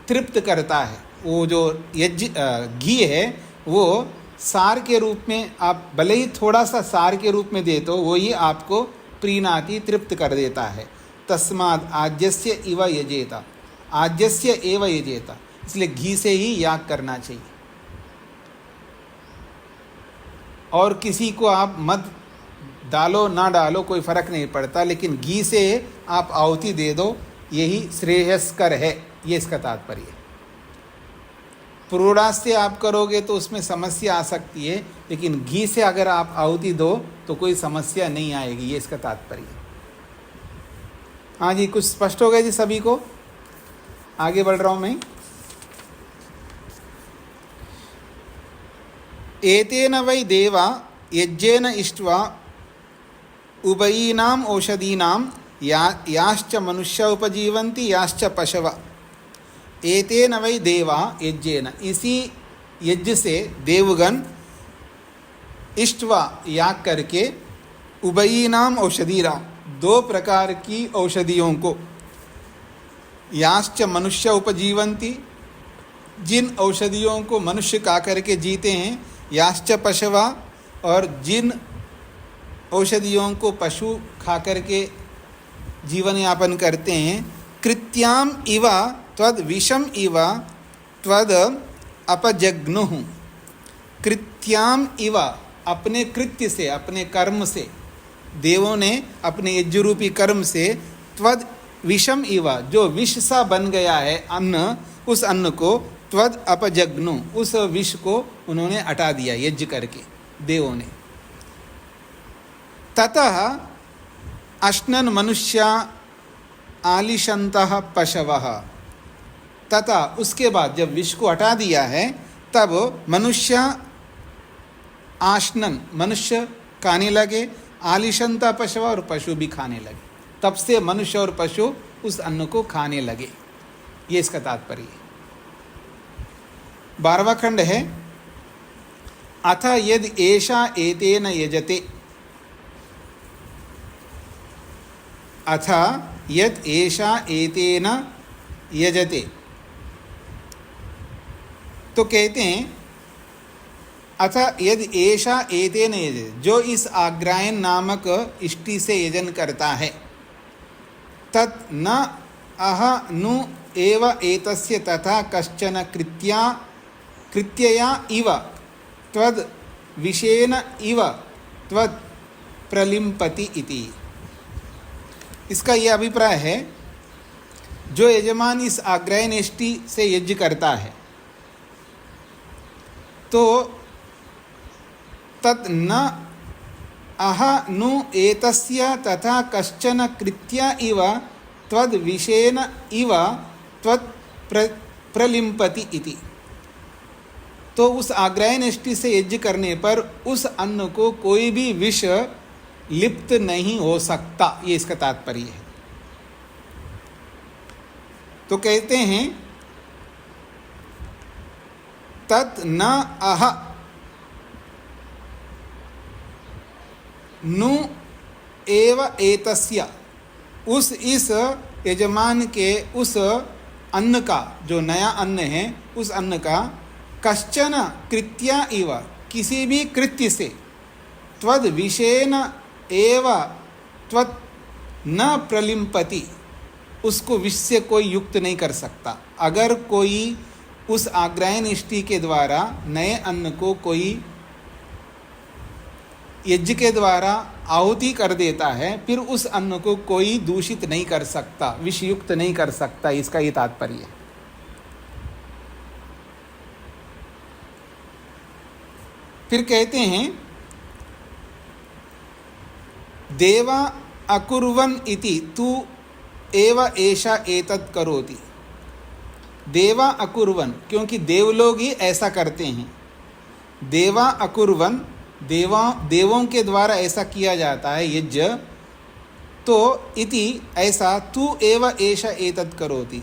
तृप्त करता है। वो जो यज्ञ घी है वो सार के रूप में, आप भले ही थोड़ा सा सार के रूप में दे तो वो ही आपको प्रीणाति, तृप्त कर देता है। तस्माद् आज्यस्य इव यजेता, आज्यस्य एव यजेता, इसलिए घी से ही याग करना चाहिए। और किसी को आप मत डालो ना डालो कोई फर्क नहीं पड़ता, लेकिन घी से आप आहुति दे दो, यही श्रेयस्कर है, ये इसका तात्पर्य है। पुरोडाश से आप करोगे तो उसमें समस्या आ सकती है, लेकिन घी से अगर आप आहुति दो तो कोई समस्या नहीं आएगी, ये इसका तात्पर्य है। हाँ जी, कुछ स्पष्ट हो गया जी सभी को? आगे बढ़ रहा हूँ मैं। एतेन वै देवा यज्ञेन इष्ट्वा उभयीनाम औषधीनाम याश्च मनुष्य उपजीवन्ति याश्च पशव। एतेन वै देवा यज्ञेन, इसी यज्ञ से देवगण इष्ट्वा याग करके, उभयीनाम औषधीनाम, दो प्रकार की औषधियों को, याश्च मनुष्य उपजीवन्ति, जिन औषधियों को मनुष्य खा करके जीते हैं, याश्च पशवा, और जिन औषधियों को पशु खा करके जीवन यापन करते हैं। कृत्याम इव त्वद विषम इव त्वद अपजग्नुः, कृत्याम इव, अपने कृत्य से, अपने कर्म से, देवों ने अपने यज्ञरूपी कर्म से, त्वद विषम इव, जो विष सा बन गया है अन्न, उस अन्न को त्वद अपजग्नु, उस विष को उन्होंने हटा दिया यज्ञ करके देवों ने। ततः अश्नन मनुष्या आलिशंतः पशवः, तथा उसके बाद जब विष को हटा दिया है तब मनुष्य आश्नन, मनुष्य खाने लगे, आलिशंता पशव, और पशु भी खाने लगे। तब से मनुष्य और पशु उस अन्न को खाने लगे। ये इसका तात्पर्य है। 12वां खंड है, अथ यदि एषा एतेन यजते, अथ यद एषा एतेन यजते, तो कहते हैं अथ यद एषा एतेन यजते, जो इस आग्रायन नामक इष्टि से यजन करता है, तत् न अह नु एव एतस्य तथा कश्चन कृत्यया इव त्वद् विषेण इव त्वत् प्रलिम्पति इति। इसका यह अभिप्राय है, जो यजमान इस आग्रायन इष्टि से यज्ञ करता है तो तत् न अह नु एतस्य तथा कश्चन कृत्या इव त्वद् विषेण इव त्वत् प्रलिम्पति इति। तो उस आग्रायन इष्टि से यज्ञ करने पर उस अन्न को कोई भी विष लिप्त नहीं हो सकता, ये इसका तात्पर्य है। तो कहते हैं तत् न अह नु एव एतस्य, उस इस यजमान के उस अन्न का, जो नया अन्न है उस अन्न का, कश्चन कृत्या इव, किसी भी कृत्य से, त्वद् विषेण एव त्वत् न प्रलिम्पति, उसको विष से कोई युक्त नहीं कर सकता। अगर कोई उस आग्रायन इष्टि के द्वारा नए अन्न को कोई यज्ञ के द्वारा आहुति कर देता है, फिर उस अन्न को कोई दूषित नहीं कर सकता, विषयुक्त नहीं कर सकता, इसका ये तात्पर्य है। फिर कहते हैं देवा अकुर्वन् इति तु एव एषा एतत् करोति। देवा अकुर्वन्, क्योंकि देवलोग ही ऐसा करते हैं। देवा अकुर्वन्, देवों के द्वारा ऐसा किया जाता है यज्ञ। तो इति ऐसा, तु एव एषा एतत् करोति,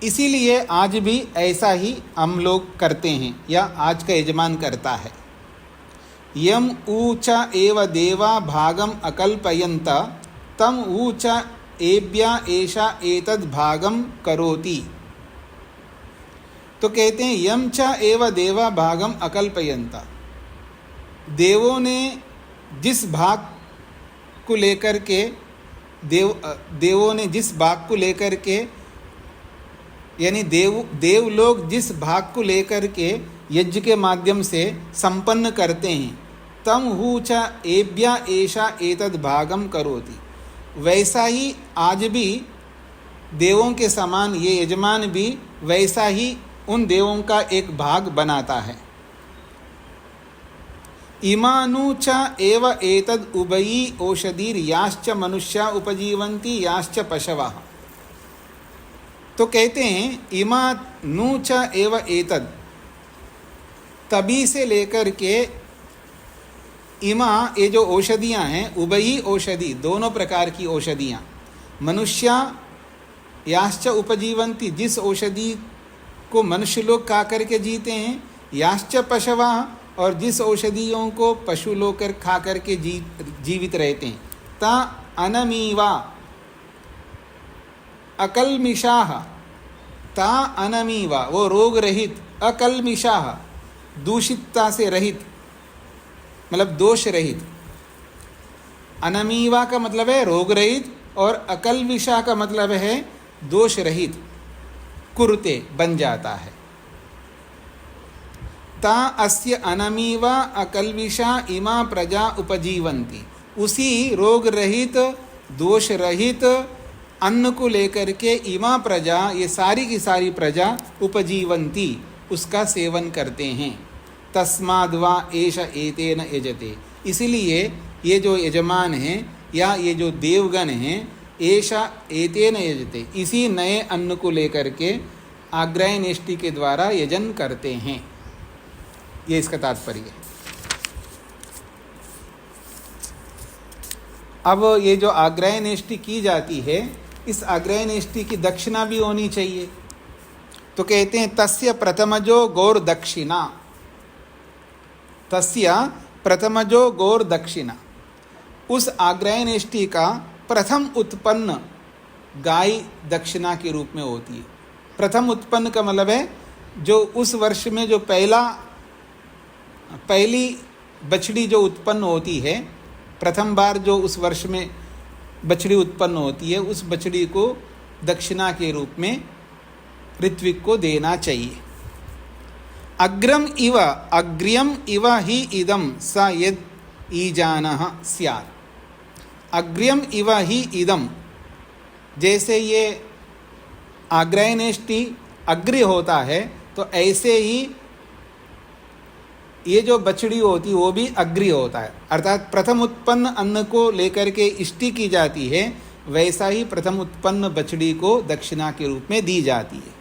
इसीलिए आज भी ऐसा ही हम लोग करते हैं, या आज का यजमान करता है। यम ऊच एव देवा भागम अकल्पयन्त तम ऊच एभ्या एषा एतद् भागम करोति। तो कहते हैं यम च एव देवा भागम अकल्पयन्त, देवों ने जिस भाग को लेकर के देवों ने जिस भाग को लेकर के, यानी देव लोग जिस भाग को लेकर के यज्ञ के माध्यम से संपन्न करते हैं, तम हु च एभ्या एषा एतद् भागम करोति। वैसा ही आज भी देवों के समान ये यजमान भी वैसा ही उन देवों का एक भाग बनाता है। इमानु च एव एतद् उभयी ओषधीर् याश्च मनुष्या उपजीवन्ति याश्च पशवः। तो कहते हैं इमा नु च एव एतद्, तभी से लेकर के इमा, ये जो औषधियाँ हैं, उभयी औषधि, दोनों प्रकार की औषधियाँ, मनुष्या याश्च उपजीवन्ति, जिस औषधि को मनुष्य लोग खा करके जीते हैं, याश्च पशवा, और जिस औषधियों को पशु लोग खा करके जीवित रहते हैं। ता अनमीवा अकल्मिषाः, ता अनमीवा, वो रोग रहित, अकल्मिषाः, दूषितता से रहित, मतलब दोष रहित। अनमीवा का मतलब है रोग रहित, और अकल्मिषा का मतलब है दोष रहित, कुरुते बन जाता है। ता अस्य अनमीवा अकल्विषा इमा प्रजा उपजीवन्ति, उसी रोग रहित दोष रहित अन्न को लेकर के इमा प्रजा, ये सारी की सारी प्रजा उपजीवंती, उसका सेवन करते हैं। तस्माद्वा एष एतेन यजते, इसलिए ये जो यजमान हैं या ये जो देवगण हैं, एषा एतेन यजते, इसी नए अन्न को लेकर के आग्रहनेष्टि के द्वारा यजन करते हैं। ये इसका तात्पर्य है। अब ये जो आग्रहनेष्टि की जाती है, इस आग्रहनेष्टि की दक्षिणा भी होनी चाहिए। तो कहते हैं तस्य प्रथमजो गौर दक्षिणा, तस्य प्रथमजो गौर दक्षिणा, उस आग्रहनेष्टि का प्रथम उत्पन्न गाय दक्षिणा के रूप में होती है। प्रथम उत्पन्न का मतलब है जो उस वर्ष में जो पहली बछड़ी जो उत्पन्न होती है, प्रथम बार जो उस वर्ष में बछड़ी उत्पन्न होती है, उस बछड़ी को दक्षिणा के रूप में ऋत्विक को देना चाहिए। अग्र्यम इव ही इदम स यद ईजानः स्यात्। अग्र्यम इव ही इदम, जैसे ये आग्रहनेष्टि अग्र्य होता है, तो ऐसे ही ये जो बछड़ी होती है वो भी अग्र्य होता है। अर्थात प्रथम उत्पन्न अन्न को लेकर के इष्टि की जाती है, वैसा ही प्रथम उत्पन्न बछड़ी को दक्षिणा के रूप में दी जाती है।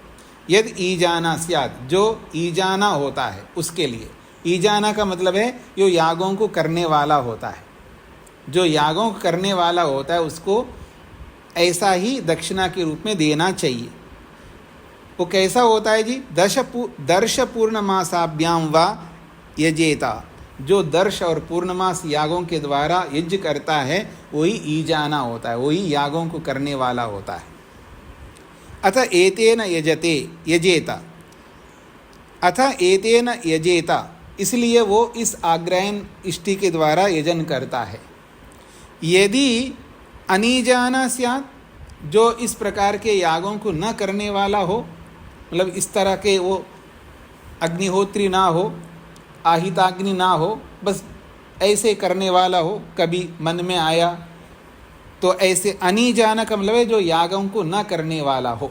यद ईजाना स्यात्, जो ईजाना होता है उसके लिए। ईजाना का मतलब है जो यागों को करने वाला होता है, जो यागों को करने वाला होता है उसको ऐसा ही दक्षिणा के रूप में देना चाहिए। वो कैसा होता है जी? दर्श पूर्णमासाभ्याम वा यजेता, जो दर्श और पूर्णमास यागों के द्वारा यज्ञ करता है वही ईजाना होता है, वही यागों को करने वाला होता है। अथ एतेन यजते यजेता, अथ एतेन यजेता, इसलिए वो इस आग्रहण इष्टि के द्वारा यजन करता है। यदि अनीजाना स्यात्, जो इस प्रकार के यागों को न करने वाला हो, मतलब इस तरह के वो अग्निहोत्री ना हो, आहिताग्नि ना हो, बस ऐसे करने वाला हो, कभी मन में आया, तो ऐसे अनीजाना का मतलब है जो यागों को न करने वाला हो।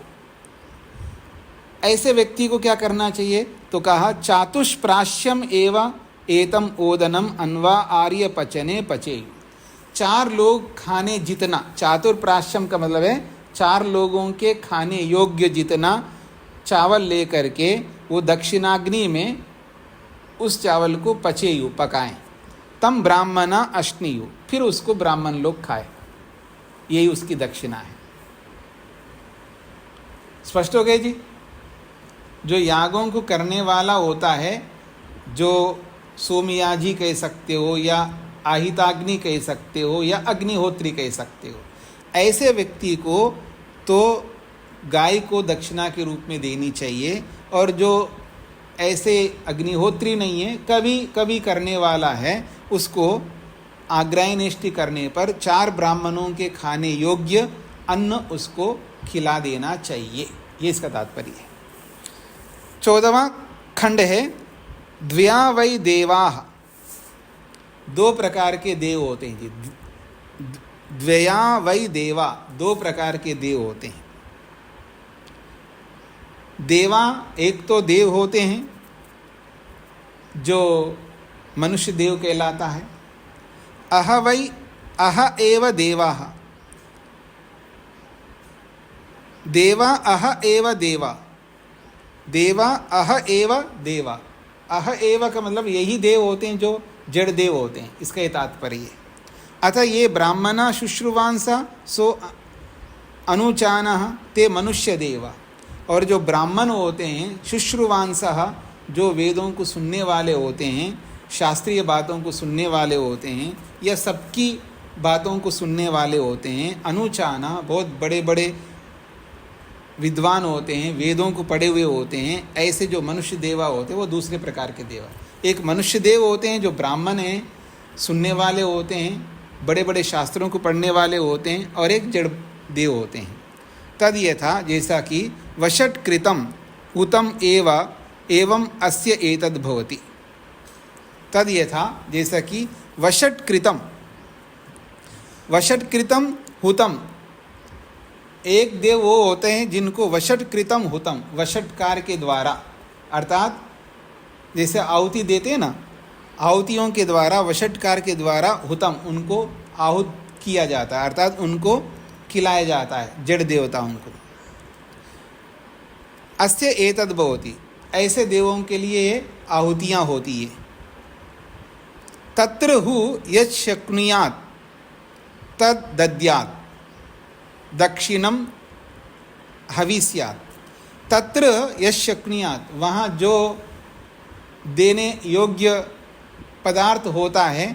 ऐसे व्यक्ति को क्या करना चाहिए? तो कहा चातुष्प्राश्यम एवं एतम ओदनम अन्वा आर्य पचने पचे। 4 लोग खाने जितना, चातुर्प्राश्यम का मतलब है 4 लोगों के खाने योग्य जितना चावल लेकर के वो दक्षिणाग्नि में उस चावल को पचेयु, पकाएं। तम ब्राह्मणा अश्नियु, फिर उसको ब्राह्मण लोग खाए। यही उसकी दक्षिणा है। स्पष्ट हो गए जी? जो यागों को करने वाला होता है, जो सोमयाजी कह सकते हो या आहिताग्नि कह सकते हो या अग्निहोत्री कह सकते हो, ऐसे व्यक्ति को तो गाय को दक्षिणा के रूप में देनी चाहिए। और जो ऐसे अग्निहोत्री नहीं है, कभी कभी करने वाला है, उसको आग्रहनेष्टि करने पर 4 ब्राह्मणों के खाने योग्य अन्न उसको खिला देना चाहिए। ये इसका तात्पर्य है। 14वां खंड है द्व्या वै देवाः। 2 प्रकार के देव होते हैं जी। द्वया वै देवा, 2 प्रकार के देव होते हैं। देवा, एक तो देव होते हैं जो मनुष्य देव कहलाता है। अह वै अह एव देवाः, देवा अह एव देवा, देवा अह एव देवा। अह एव का मतलब यही देव होते हैं जो जड़ देव होते हैं, इसका ये तात्पर्य है। अतः ये ब्राह्मणा शुश्रुवांसा सो अनुचानः ते मनुष्य देवा। और जो ब्राह्मण होते हैं शुश्रुवांसा, जो वेदों को सुनने वाले होते हैं, शास्त्रीय बातों को सुनने वाले होते हैं या सबकी बातों को सुनने वाले होते हैं। अनुचाना, बहुत बड़े बड़े विद्वान होते हैं, वेदों को पढ़े हुए होते हैं। ऐसे जो मनुष्य देवा होते हैं वो दूसरे प्रकार के देवा। एक मनुष्य देव होते हैं जो ब्राह्मण हैं, सुनने वाले होते हैं, बड़े बड़े शास्त्रों को पढ़ने वाले होते हैं। और एक जड़ देव होते हैं। तद यथा, जैसा कि वषट्कृतं हुतम एवं अस्य एतद् भवति। तद यथा, जैसा कि वषट्कृतं हुतम, एक देव वो होते हैं जिनको वषट कृतम हुतम, वषटकार के द्वारा, अर्थात जैसे आहुति देते हैं ना, आहुतियों के द्वारा, वषटकार के द्वारा हुतम, उनको आहुत किया जाता है, अर्थात उनको खिलाया जाता है जड़ देवताओं को। अस्य एतद् भवति, ऐसे देवों के लिए आहुतियाँ होती है। तत्र हु यत् शक्नुयात् तद् दद्यात् दक्षिणम हविष्यात्। तत्र यत् शक्नुयात्, वहाँ जो देने योग्य पदार्थ होता है,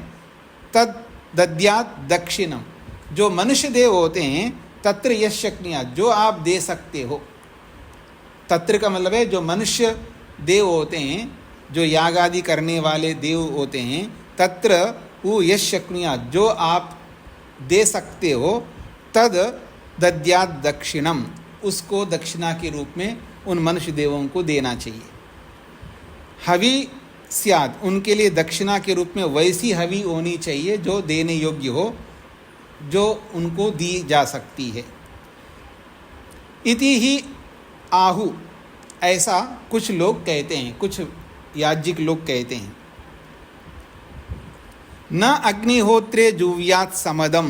तद् दद्यात् दक्षिणम, जो मनुष्य देव होते हैं, तत्र यत् शक्नुयात्, जो आप दे सकते हो। तत्र का मतलब है जो मनुष्य देव होते हैं, जो याग आदि करने वाले देव होते हैं, तत्र वो यत् शक्नुयात्, जो आप दे सकते हो, तद दद्यात् दक्षिणम, उसको दक्षिणा के रूप में उन मनुष्य देवों को देना चाहिए। हवि स्यात्, उनके लिए दक्षिणा के रूप में वैसी हवि होनी चाहिए जो देने योग्य हो, जो उनको दी जा सकती है। इति ही आहु, ऐसा कुछ लोग कहते हैं, कुछ याज्ञिक लोग कहते हैं। न अग्निहोत्रे जुव्यात् समदम।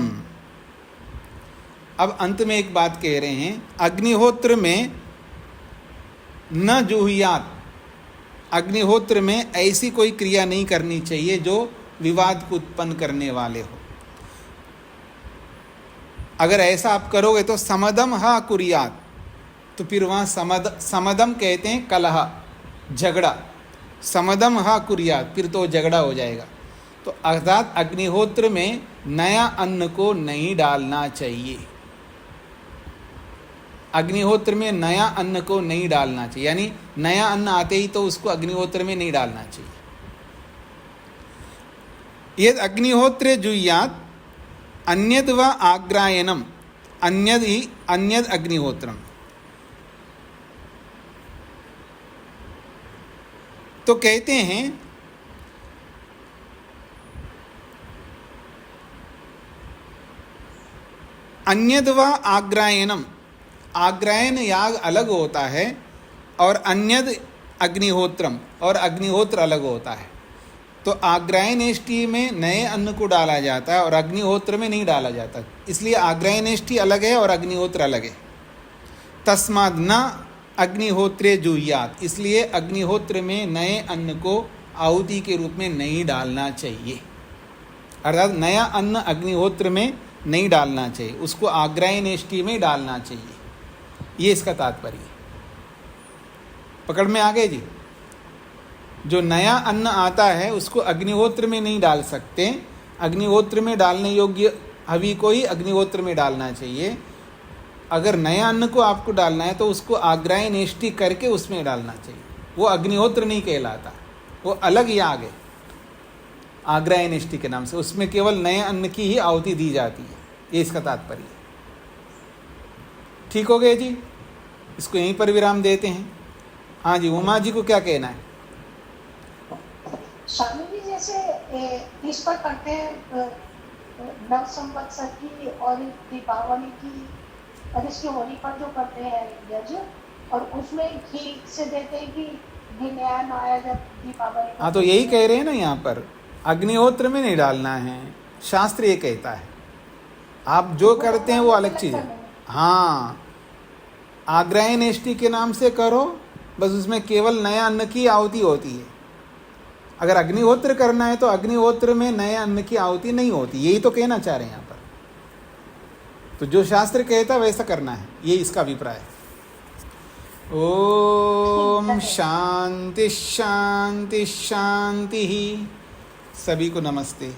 अब अंत में एक बात कह रहे हैं, अग्निहोत्र में न जुह्यात्, अग्निहोत्र में ऐसी कोई क्रिया नहीं करनी चाहिए जो विवाद को उत्पन्न करने वाले हो। अगर ऐसा आप करोगे तो समदम हा कुर्यात्, तो फिर वहाँ समदम कहते हैं कलह, झगड़ा, समदम हा कुर्यात्, फिर तो झगड़ा हो जाएगा। तो अर्थात अग्निहोत्र में नया अन्न को नहीं डालना चाहिए, अग्निहोत्र में नया अन्न को नहीं डालना चाहिए, यानी नया अन्न आते ही तो उसको अग्निहोत्र में नहीं डालना चाहिए। यद अग्निहोत्रे जुह्यात् अन्यद व आग्रायनम, अन्यद ही अन्यद अग्निहोत्रम। तो कहते हैं अन्यद व आग्रायनम, आग्रायन याग अलग होता है और अन्यद अग्निहोत्रम, और अग्निहोत्र अलग होता है। तो आग्रायनेष्टि में नए अन्न को डाला जाता है और अग्निहोत्र में नहीं डाला जाता, इसलिए आग्रायनेष्टि अलग है और अग्निहोत्र अलग है। तस्माद् न अग्निहोत्रे जुह्यात्, इसलिए अग्निहोत्र में नए अन्न को आहुति के रूप में नहीं डालना चाहिए, अर्थात नया अन्न अग्निहोत्र में नहीं डालना चाहिए, उसको आग्रायनेष्टि में डालना चाहिए। ये इसका तात्पर्य है। पकड़ में आ गए जी। जो नया अन्न आता है उसको अग्निहोत्र में नहीं डाल सकते, अग्निहोत्र में डालने योग्य हवि को ही अग्निहोत्र में डालना चाहिए। अगर नया अन्न को आपको डालना है तो उसको आग्रायनेष्टि करके उसमें डालना चाहिए, वो अग्निहोत्र नहीं कहलाता, वो अलग याग है आग्रायनेष्टि के नाम से, उसमें केवल नए अन्न की ही आहुति दी जाती है। ये इसका तात्पर्य है। ठीक हो गए जी, इसको यहीं पर विराम देते हैं। हाँ जी, उमा जी को क्या कहना है? स्वामी जी जैसे इस पर करते हैं नव संवत्सर की और दीपावली की और इसकी होली पर जो करते हैं यज्ञ, और उसमें खीर से देते हैं कि नया नया जब दीपावली। हाँ, तो यही कह रहे हैं ना, यहाँ पर अग्निहोत्र में नहीं डालना है, शास्त्र ये कहता है। आप जो करते हैं वो अलग चीज़ है। हाँ, आग्रायनेष्टि के नाम से करो, बस उसमें केवल नया अन्न की आहुति होती है। अगर अग्निहोत्र करना है तो अग्निहोत्र में नए अन्न की आहुति नहीं होती, यही तो कहना चाह रहे हैं यहाँ पर। तो जो शास्त्र कहता है वैसा करना है, ये इसका अभिप्राय है। ओम शांति शांति शांति। सभी को नमस्ते।